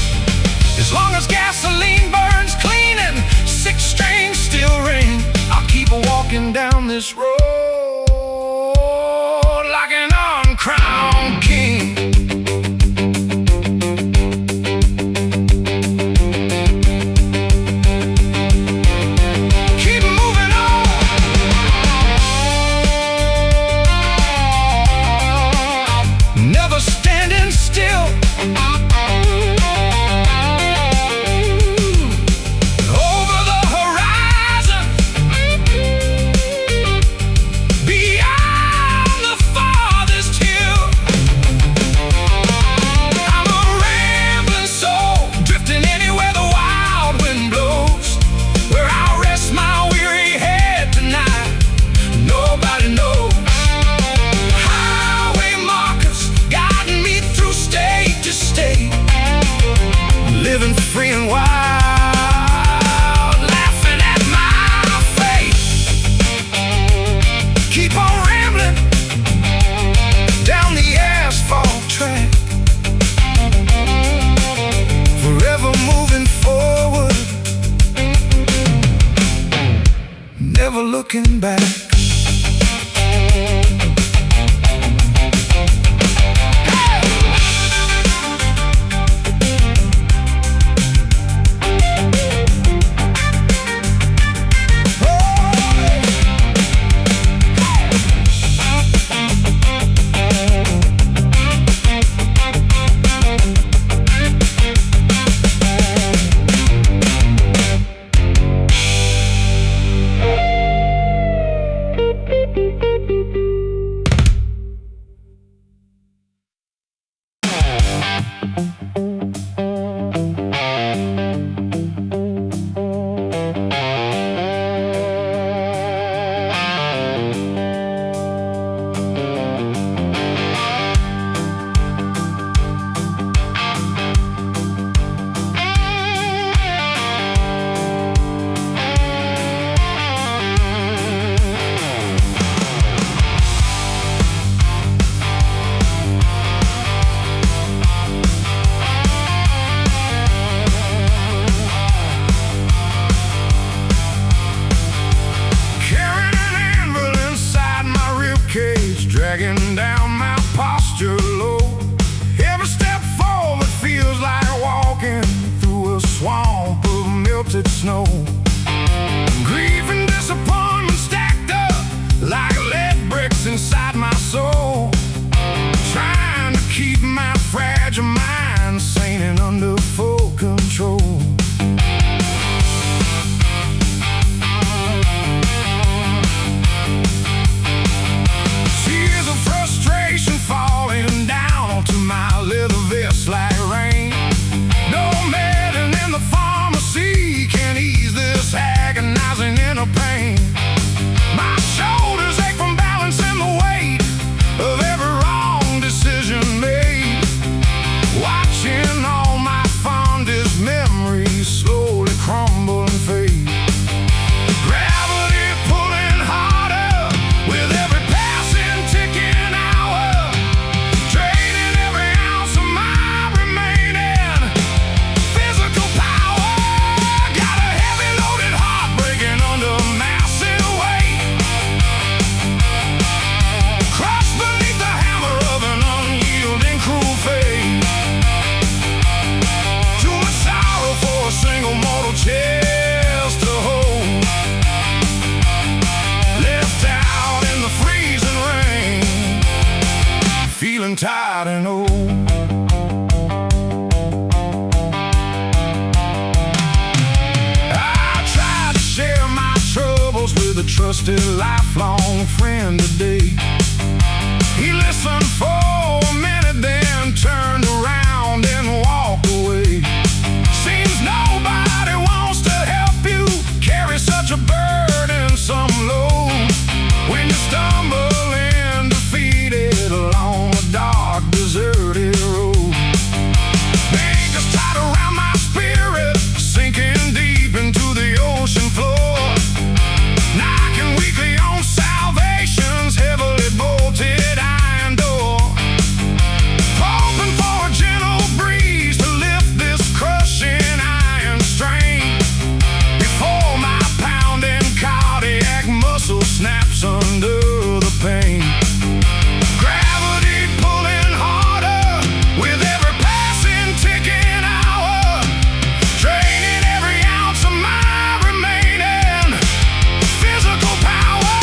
As long as gasoline burns clean and 6 strings still ring, I'll keep walking down this road like an uncrowned king. Keep moving on, never standing still. Over the horizon, beyond the farthest hill. I'm a rambling soul, drifting anywhere the wild wind blows. Where I'll rest my weary head tonight, nobody knows. Highway markers guiding me through state to state, living free and wild, laughing at my fate. Keep on rambling down the asphalt track, forever moving forward, never looking back. dragging down my posture low. Every step forward feels like walking through a swamp of melted snow. Grief and disappointment stacked up like lead bricks inside my soul. Trying to keep my fragile mind sane and under full control. Tears of frustration falling down onto my leather vest like rain. No medicine in the pharmacy can ease this agonizing inner pain. My shoulders ache from balancing the weight of every wrong decision made. Watching all my fondest memories slowly crumble and fade. Gravity pulling harder with every passing ticking hour, draining every ounce of my remaining physical power. Got a heavy loaded heart breaking under a massive weight, crushed beneath the hammer of an unyielding cruel fate. Too much sorrow for a single mortal chest to hold, left out in the freezing rain, feeling tired and old. I tried to share my troubles with a trusted lifelong friend today. He listened for a minute, then turned around and walked away. Seems nobody wants to help you carry such a burdensome load when you stumble and defeated along a dark, deserted road. Anchors tied around my spirit, sinking deep into the ocean floor, knocking weakly on salvation's heavily bolted iron door. Hoping for a gentle breeze to lift this crushing iron strain before my pounding cardiac muscle snaps under the pain. Gravity pulling harder with every passing ticking hour, draining every ounce of my remaining physical power.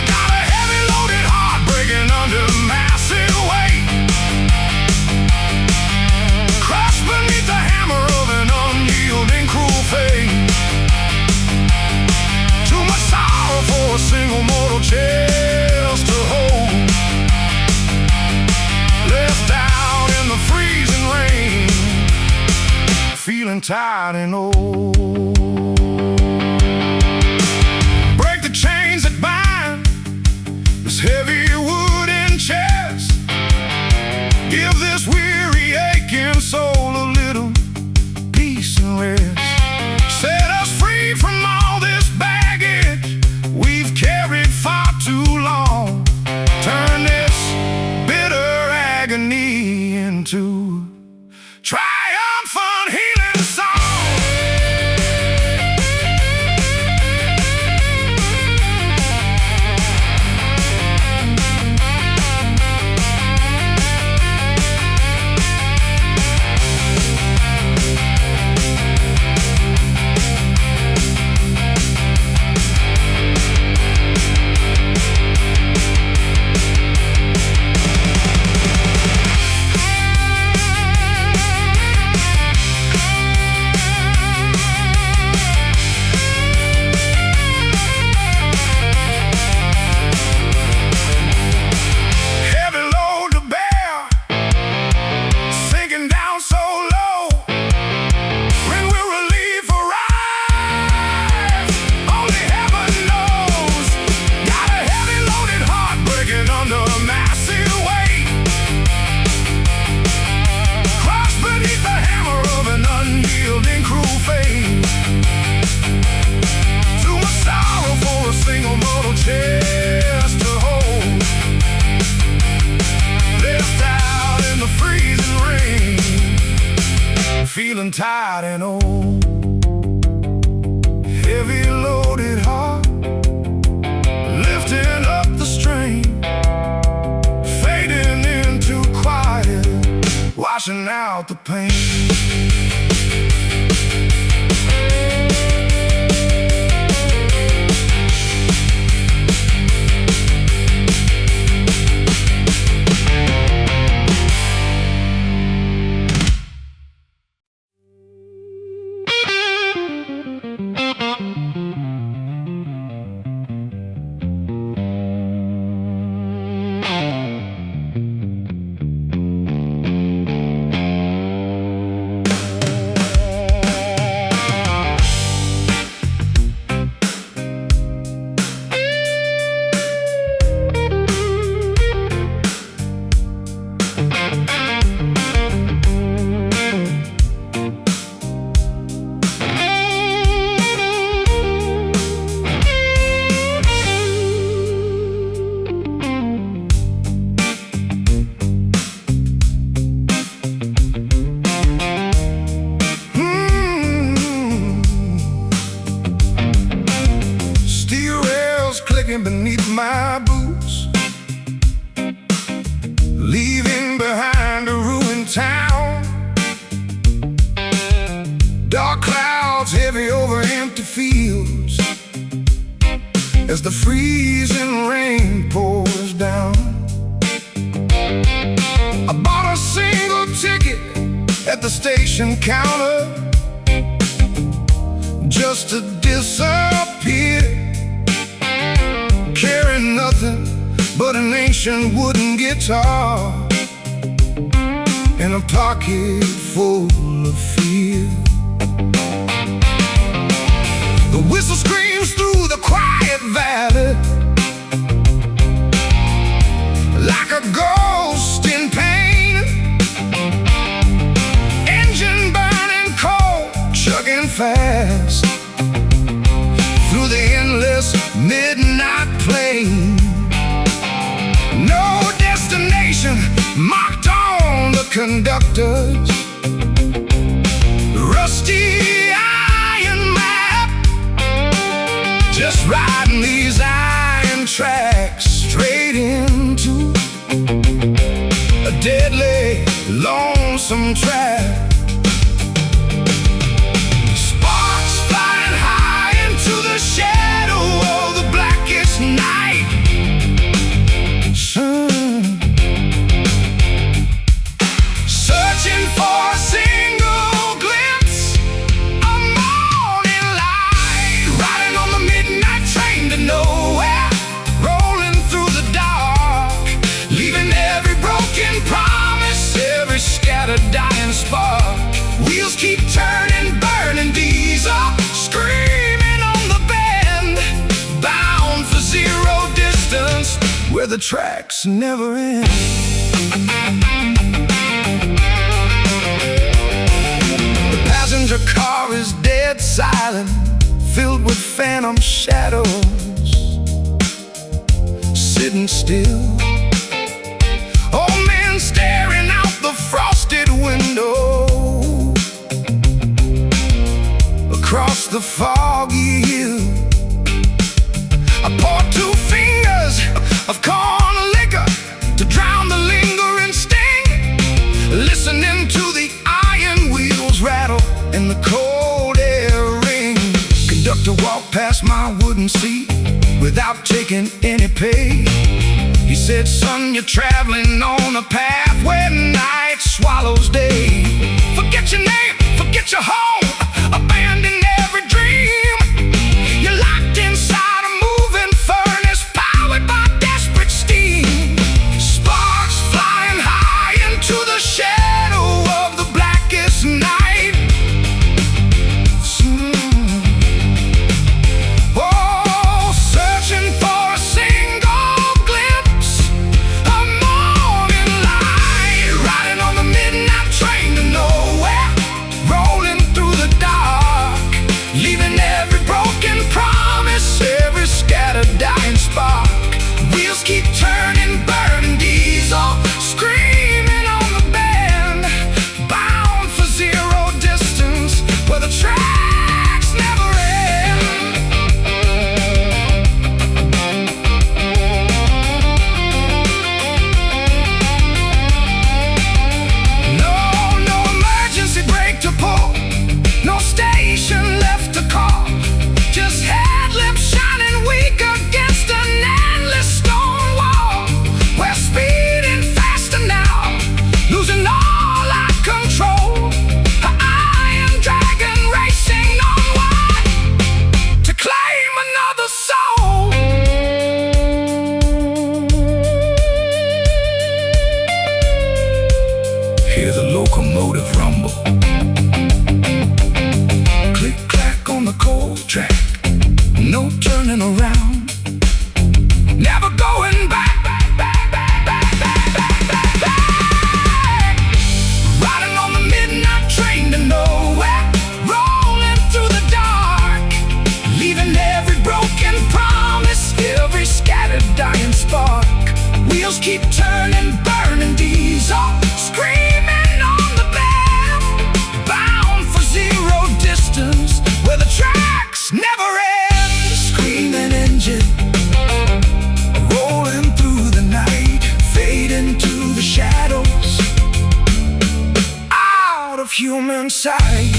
Got a heavy loaded heart breaking under massive weight, crushed beneath the hammer of an unyielding cruel fate. Too much sorrow for a single mortal chest to hold, left out in the freezing rain, feeling tired and old. Break the chains that bind this heavy wooden chest. Give this weary, aching soul a little peace and rest. Set us free from all this baggage we've carried far too long. Turn this bitter agony into triumphant healing song. feeling tired and old. Heavy loaded heart, lifting up the strain. out the pain. Beneath my boots, leaving behind a ruined town. Dark clouds heavy over empty fields as the freezing rain pours down. I bought a single ticket at the station counter just to disappear, carrying nothing but an ancient wooden guitar and a pocket full of fear. The whistle screams through the quiet valley like a ghost in pain. Engine burning cold, chugging fast through the endless midnight plain. No destination marked on the conductors. Rusty iron map, just riding these iron tracks straight into a deadly, lonesome trap. Dying spark, wheels keep turning, burning diesel, screaming on the bend, bound for zero distance where the tracks never end. The passenger car is dead silent, filled with phantom shadows, sitting still. Old men staring out the frosted window across the foggy hill. I poured 2 fingers of corn liquor to drown the lingering sting, listening to the iron wheels rattle and the cold air ring. Conductor walked past my wooden seat without taking any pay. He said, "Son, you're traveling on a path where night swallows day. Forget your name, forget your home, abandon every dream. You're locked inside a moving furnace powered by desperate steam. Sparks flying high into the shadow of the blackest night. Oh, searching for a single glimpse of morning light, riding on the midnight train to nowhere, rolling through keep turning, burning diesel, screaming on the bell, bound for zero distance where the tracks never end. Screaming engine, rolling through the night, fade into the shadows, out of human sight.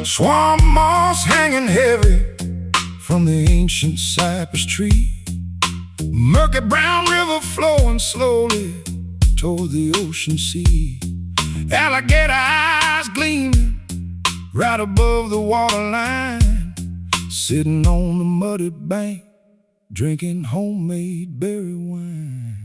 Swamp moss hanging heavy from the ancient cypress tree, murky brown river flowing slowly toward the ocean sea. Alligator eyes gleaming right above the waterline, sitting on the muddy bank, drinking homemade berry wine.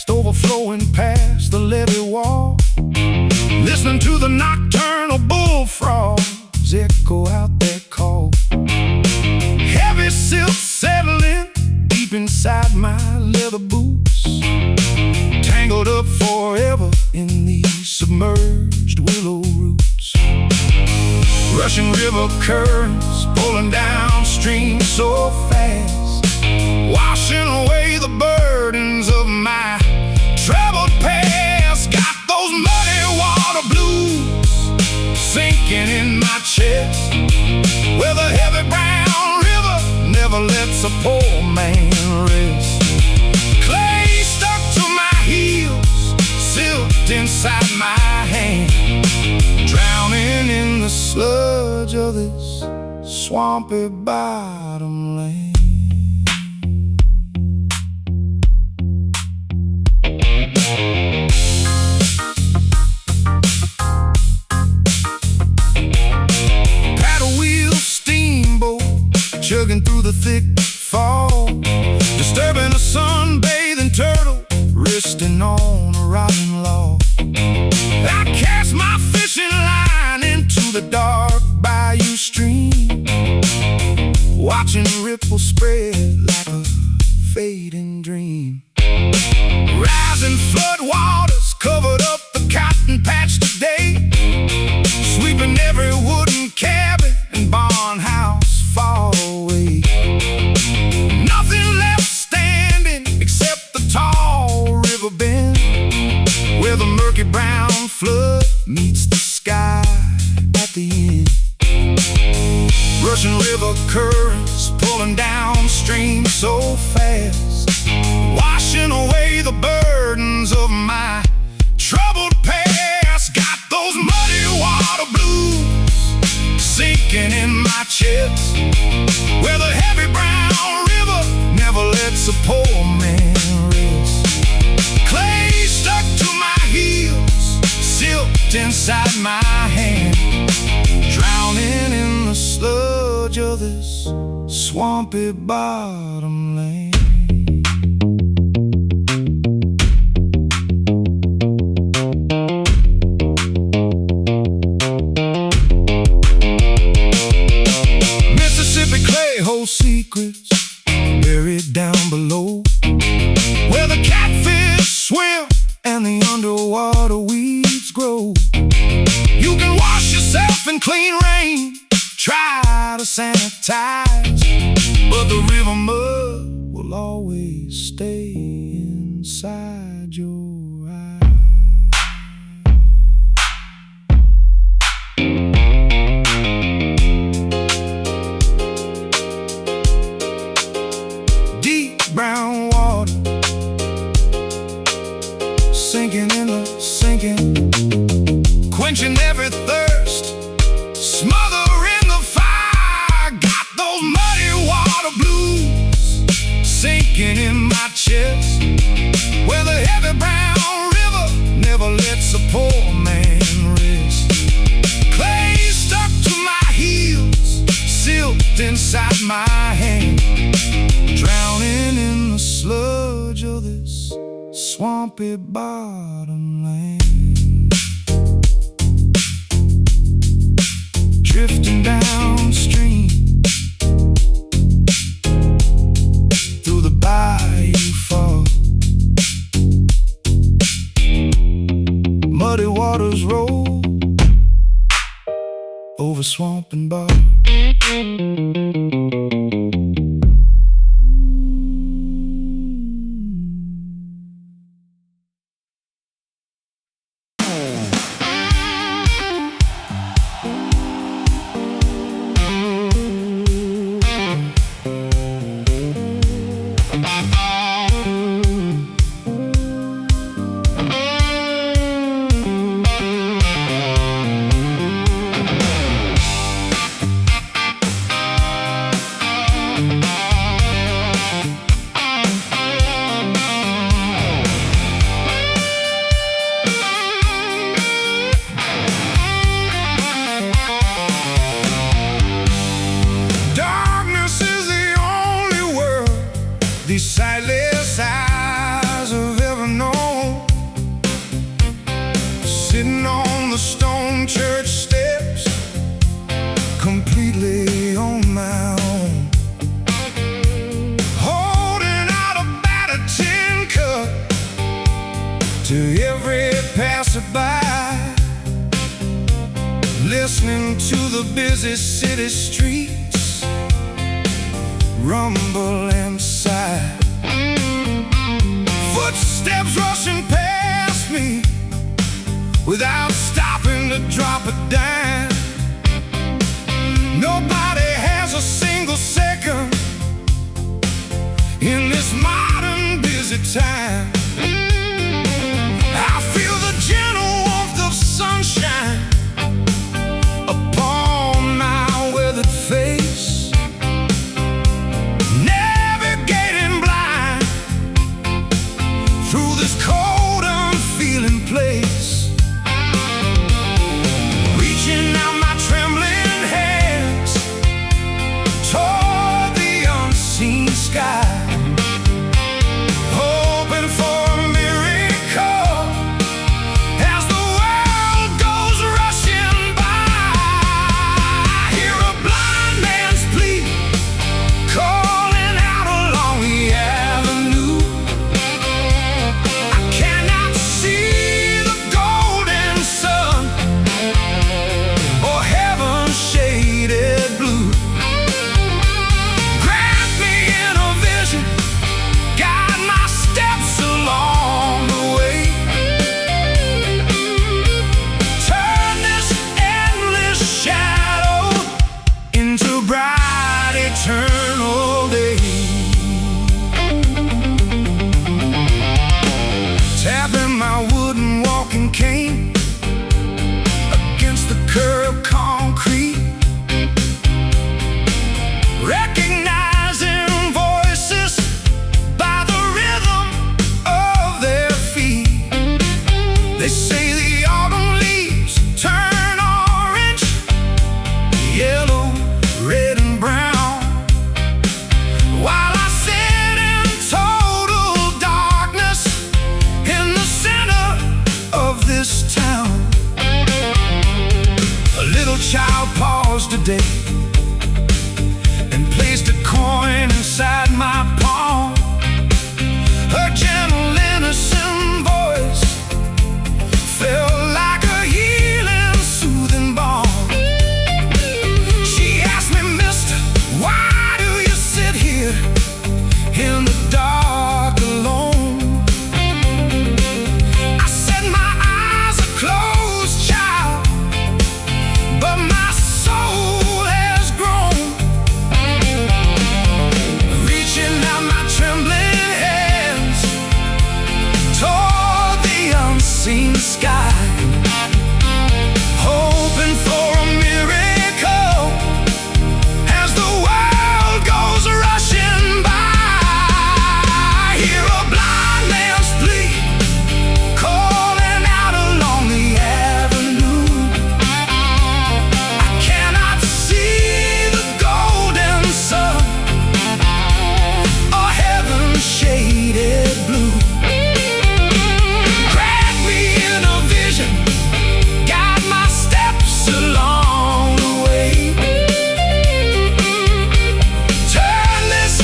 Overflowing past the levee wall, listening to the nocturnal bullfrogs echo out their call. Heavy silk settling deep inside my leather boots, tangled up forever in these submerged willow roots. Rushing river currents pulling downstream so fast, washing away the burdens of my troubled past. Got those muddy water blues sinking in my chest, where the heavy brown river never lets a poor man rest. Clay stuck to my heels, silt inside my hand, drowning in the sludge of this swampy bottom land. Paddle wheel steamboat chugging through the thick fog, disturbing a sunbathing turtle resting on a rotten log. I cast my fishing line into the dark bayou stream, watching ripples spread like a fading dream. Rising flood waters covered up the cotton patch today, sweeping every wooden cabin and barn house far away. Nothing left standing except the tall river bend, where the murky brown flood meets the sky at the end. Rushing river currents pulling downstream so fast, washing away the burdens of my troubled past. Got those muddy water blues sinking in my chest, where the heavy brown river never lets a poor man rest. Clay stuck to my heels, silt inside my hand, drowning in the sludge of this swampy bottom lane. Mississippi clay holds secrets buried down below, where the catfish swim and the underwater weeds grow. You can wash yourself in clean rain, try to sanitize, but the river mud will always stay inside your eyes. Deep brown water sinking in the sinking, quenching every thirst, smothering the fire. Got those muddy water blues sinking in my chest, where the heavy brown river never lets a poor man rest. Clay stuck to my heels, silked inside my hand, drowning in the sludge of this swampy bottom land. Drifting downstream through the bayou fog, muddy waters roll over swamp and bog. These sightless eyes have ever known, sitting on the stone church steps, completely on my own, holding out a battered tin cup to every passerby, listening to the busy city streets rumble and sigh. Footsteps rushing past me without stopping to drop a dime. Nobody has a single second in this modern busy time. I feel the gentle warmth of sunshine upon my weathered face, navigating blind through this cold, unfeeling place. Reach child paused today and placed a coin inside my palm. Her gentle, innocent voice felt like a healing, soothing balm. She asked me, "Mister, why do you sit here in the dark alone?" I said, "My eyes are closed, child, but my soul has grown." Reaching out my trembling hands toward the unseen sky, hoping for a miracle as the world goes rushing by. Hear a blind man's plea calling out along the avenue. I cannot see the golden sun or heaven's shaded blue. Grant me in a vision, guide my steps along the way. Turn this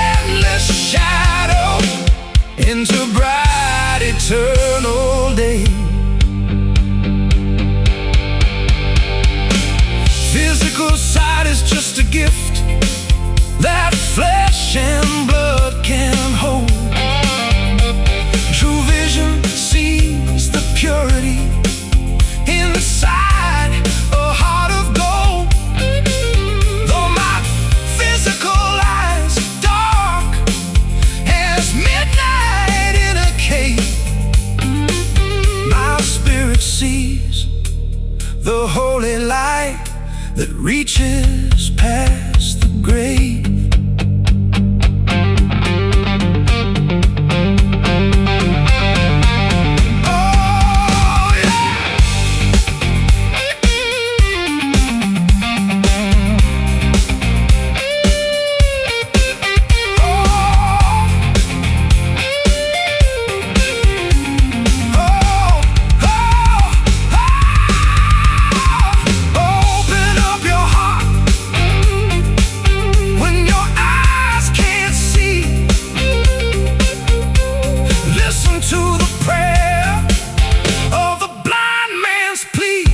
endless shadow into bright eternal day. Physical sight is just a gift that flesh and blood can hold. True vision sees the purity inside a heart of gold. Though my physical eyes dark as midnight in a cave, my spirit sees the holy light that reaches past the grave. Oh, yeah. Open up your heart when your eyes can't see. Listen to the prayer of the blind man's plea.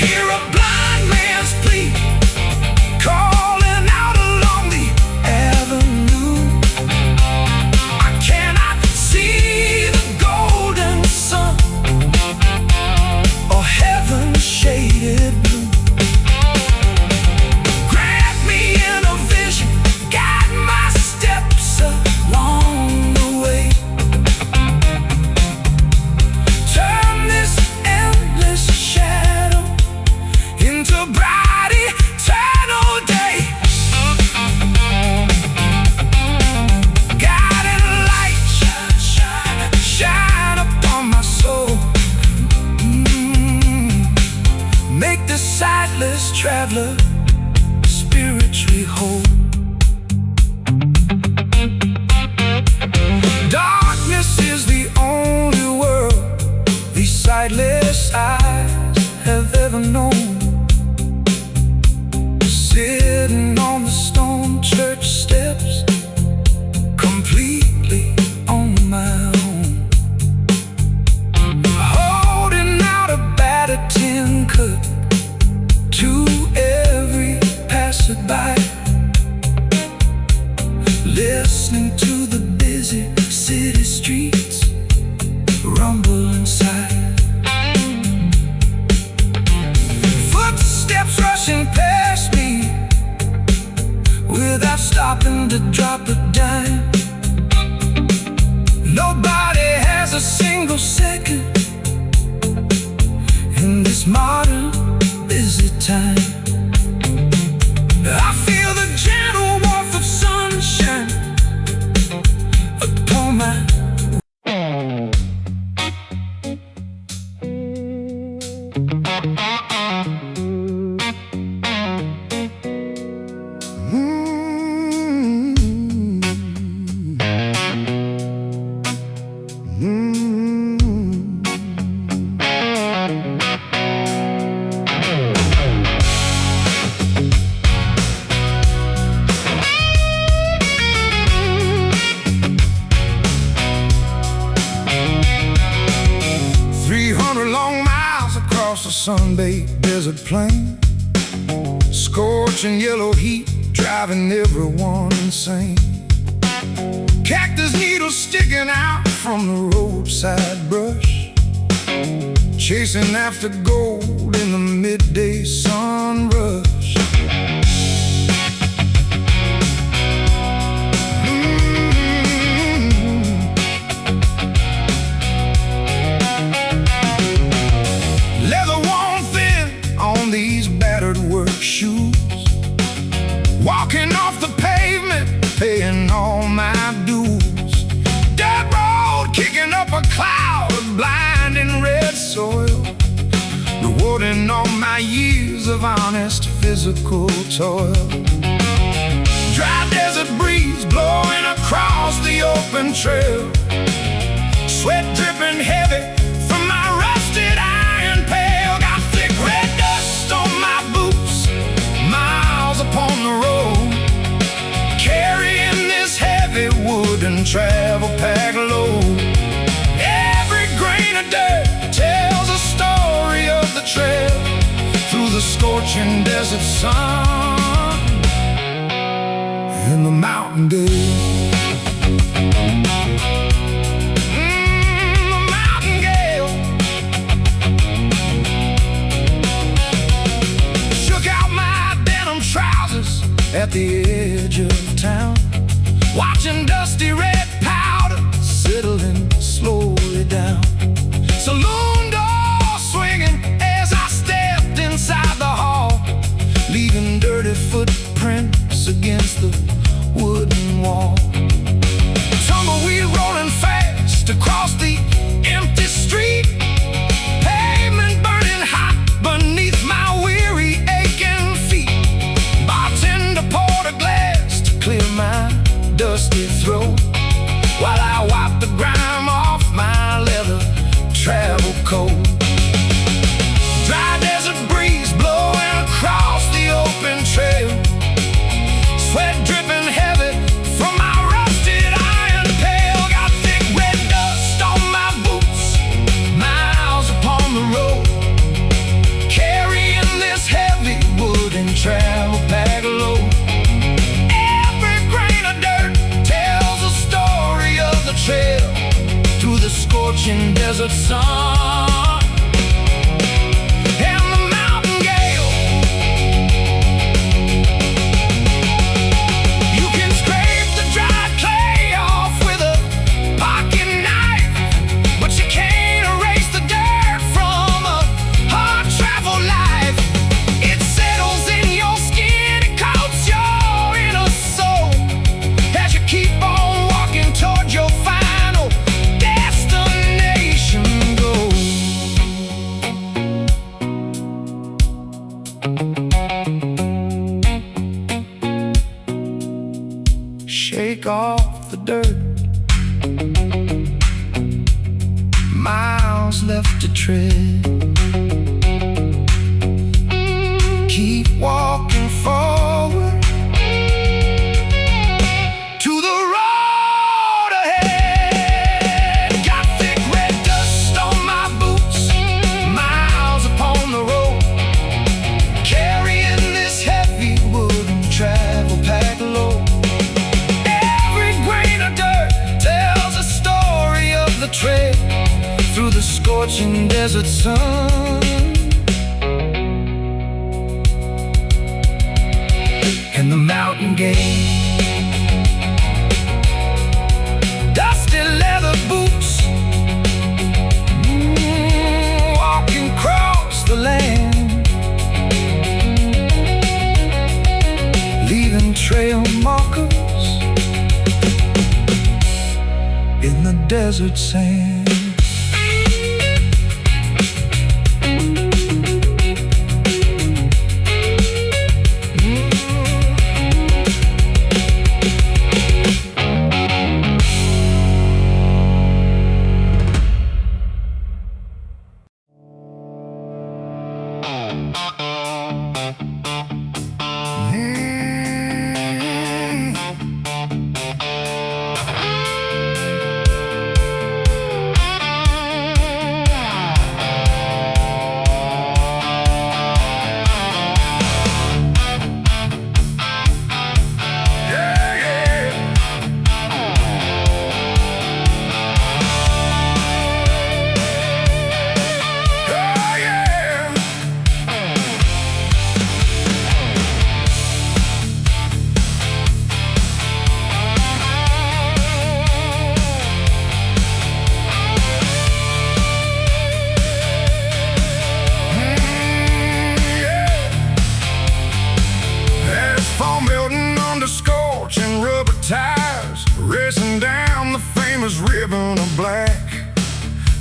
Hear a blind man's plea calling out along the avenue. I cannot see the golden sun or heaven's shaded blue. Grant me in a vision, guide my steps along the way. Turn this endless shadow into bright eternal day. Guiding light, shine upon my soul. Make the sightless traveler spiritually whole. Darkness is the only world these sightless eyes have ever known. Sitting on the stone church steps, completely on my own, holding out a battered tin cup to every passerby, listening to the busy city streets rumble inside. Footsteps rushing past me without stopping to drop a dime. Nobody has a single second in this modern busy time. I feel the gentle warmth of sunshine upon my 100 long miles across the sun-baked desert plain. Scorching yellow heat driving everyone insane. Cactus needles sticking out from the roadside brush, chasing after gold in the midday sun rush. Leather worn thin on these battered work shoes, walking off the pavement, paying all my dues. Dirt road kicking up a cloud of blinding red soil, rewarding all my years of honest physical toil. Dry desert breeze blowing across the open trail, sweat dripping heavy from my rusted iron pail. Got thick red dust on my boots, miles upon the road, carrying this heavy wooden travel pack load. Every grain of dirt tells a story of the trail through the scorching desert sun and the mountain gale. The mountain gale shook out my denim trousers at the edge of town, watching dusty red powder settling slowly down. Saloon door swinging as I stepped inside the hall, leaving dirty footprints against the wooden wall. Tumbleweed rolling fast across the empty street, pavement burning hot beneath my weary aching feet. Bartender poured a glass to clear my dusty throat, while I wiped the grime off my leather travel coat. Dry desert breeze blowing across the open trail, sweat dripping heavy from my rusted iron pail. Got thick red dust on my boots, miles upon the road, carrying this heavy wooden travel pack load. Every grain of dirt tells a story of the trail through the scorching desert sun and the mountain gale. You can scrape the dried clay off with a pocket knife, but you can't erase the dirt from a hard travel life. It settles in your skin, it coats your inner soul as you keep on walking toward your final destination goal. Shake off the dirt, miles left to tread. Keep walking forward to the road ahead. Got thick red dust on my boots, miles upon the road, carrying this heavy wooden travel pack load. Every grain of dirt tells a story of the trail through the scorching desert sun and the mountain gate. Dusty leather boots, walking across the land, leaving trail markers in the desert sand.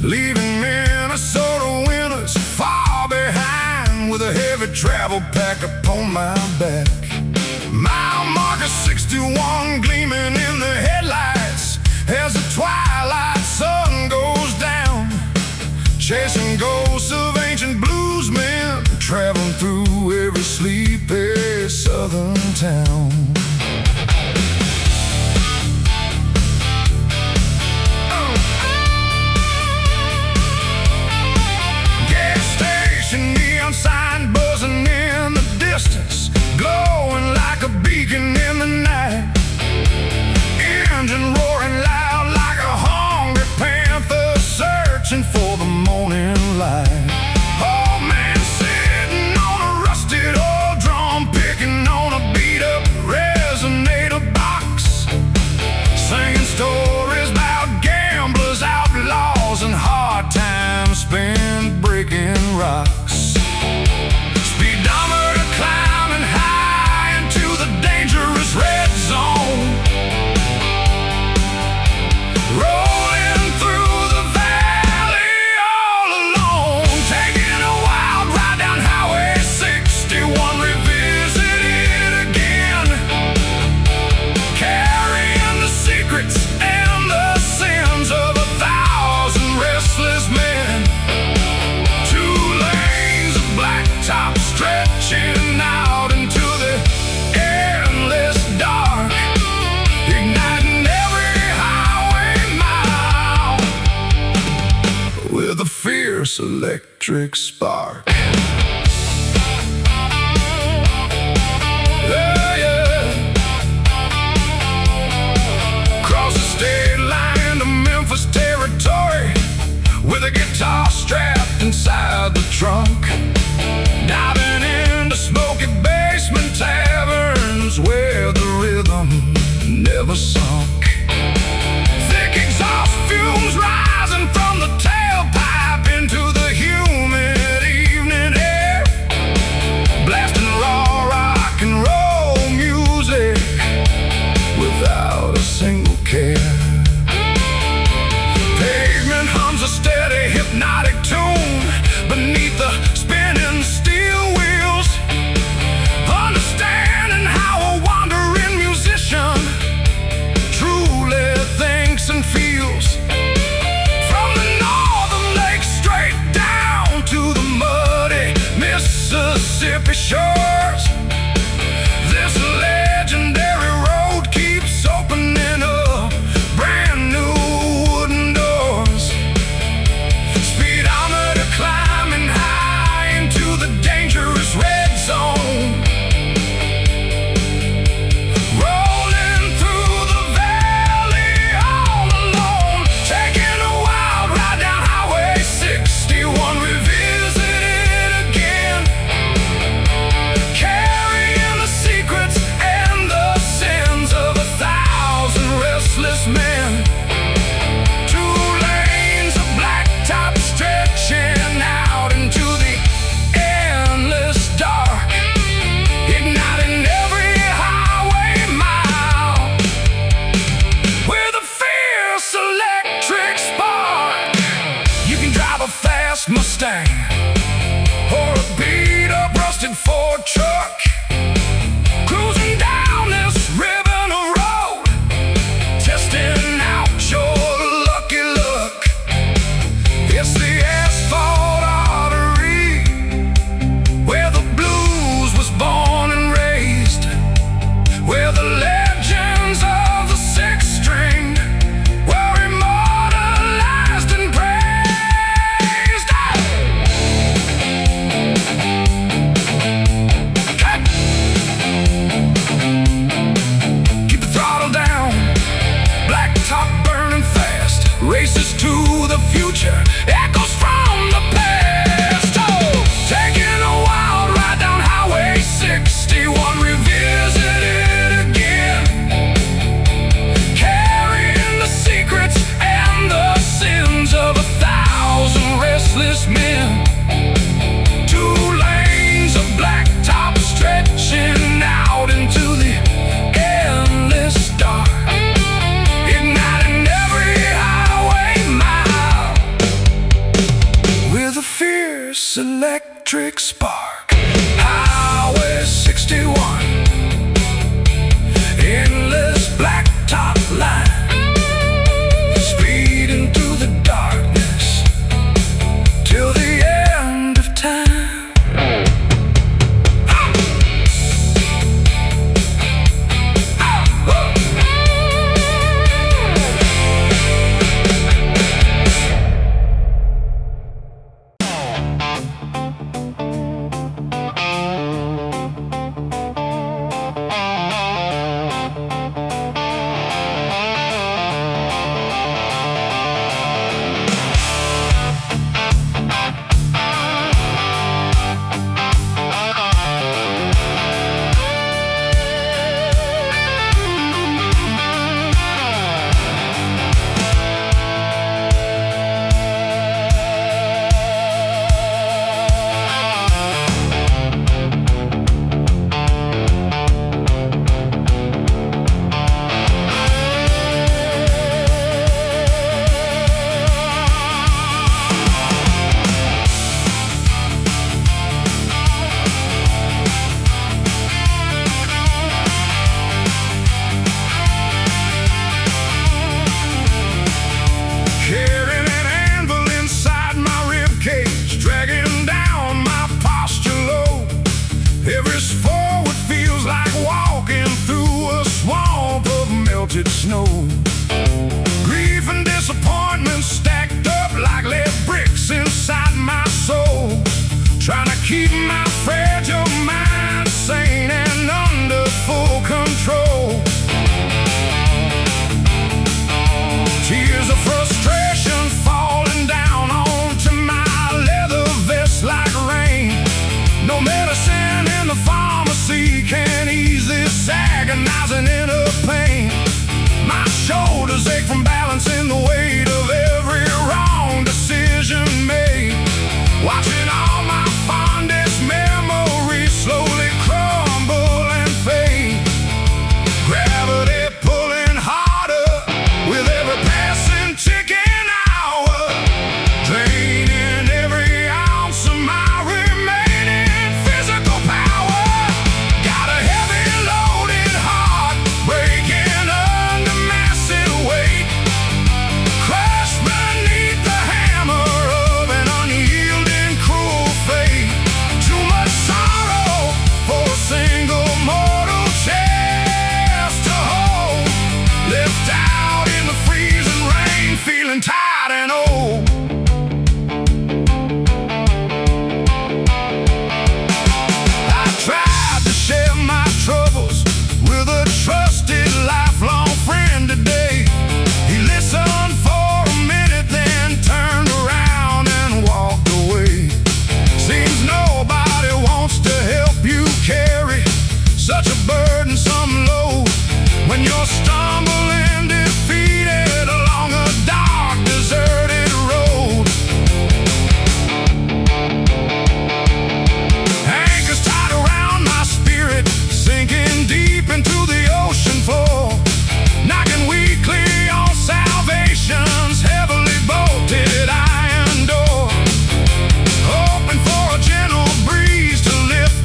leaving Minnesota winters far behind, with a heavy travel pack upon my back. Mile marker 61 gleaming in the headlights as the twilight sun goes down, chasing ghosts of ancient bluesmen, traveling through every sleepy southern town. Gas station neon sign buzzing in the distance, glowing like a beacon in the night. Engine roaring loud like a hungry panther, searching for the morning light. Old man sitting on a rusted old drum, picking on a beat-up resonator box, singing stories about gamblers, outlaws, and hard times spent breaking rocks. Speedometer climbing high into the dangerous red zone, rolling through the valley all alone, taking a wild ride down Highway 61, revisited again, carrying the secrets and the sins of 1,000 restless men. 2 lanes of blacktop stretching out into the endless dark, igniting every highway mile with a fierce electric spark. Yeah, yeah. Cross the state line into Memphis territory, with a guitar strapped inside the trunk, diving into smoky basement taverns where the rhythm never sunk. Thick exhaust fumes rising from the tailpipe into the humid evening air, blasting raw rock and roll music without a single care. Pavement hums a steady hypnotic tune beneath the spinning steel wheels, understanding how a wandering musician truly thinks and feels. From the northern lake straight down to the muddy Mississippi shores, this legendary road keeps opening up brand new wooden doors. Speedometer climbing high into the dangerous red zone, rolling through the valley all alone, taking a wild ride down Highway 61, revisited again, carrying the secrets and the sins of 1,000 restless men. 2 lanes of blacktop stretching out into the endless dark, igniting every highway mile with a fierce electric spark. You can drive a fast Mustang or a beat-up rusted Ford truck, cruising down this ribbon of road, testing out your lucky luck. It's the asphalt artery where the blues was born and raised, where the legends of the 6th string were immortalized and praised. CLAPTON. fierce electric spark. Highway 61, endless blacktop line, speeding through the darkness till the end of time. Snow. Grief and disappointment stacked up like lead bricks inside my soul, trying to keep my fragile mind sane and under full control. Tears of frustration falling down onto my leather vest like rain. No medicine in the pharmacy can ease this agonizing inner pain. My shoulders ache from balancing the weight of every wrong decision made, watching all my fondest memories slowly crumble and fade. Gravity pulling harder with every passing ticking hour, draining every ounce of my remaining physical power. Got a heavy loaded heart breaking under massive weight, crushed beneath the hammer of an unyielding cruel fate. Too much sorrow for a single mortal chest to hold, left out in the freezing rain, feeling tired and old. I tried to share my troubles with a trusted lifelong friend today. He listened for a minute, then turned around and walked away. Seems nobody wants to help you carry such a burdensome load when you're stumbling defeated along a dark, deserted road. Anchors tied around my spirit, sinking deep into the ocean floor, knocking weakly on salvation's heavily bolted iron door, hoping for a gentle breeze to lift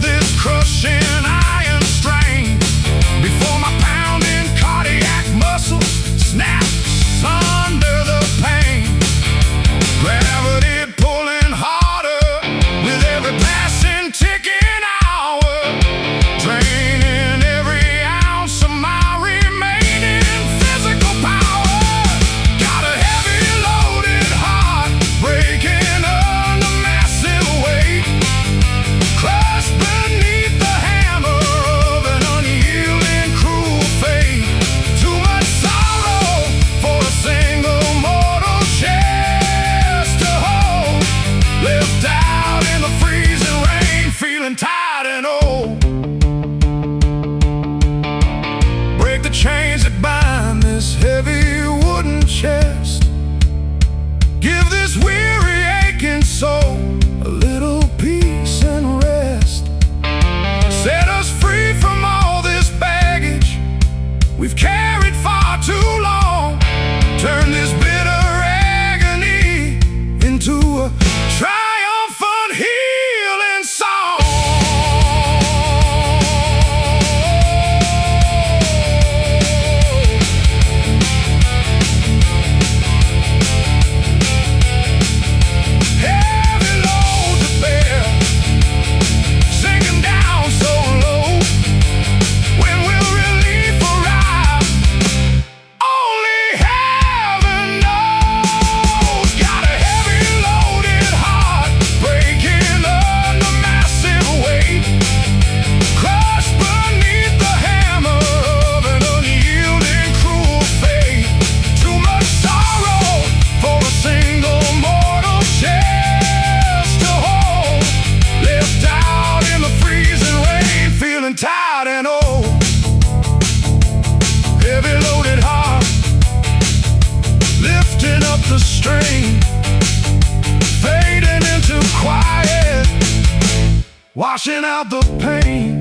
washing out the pain.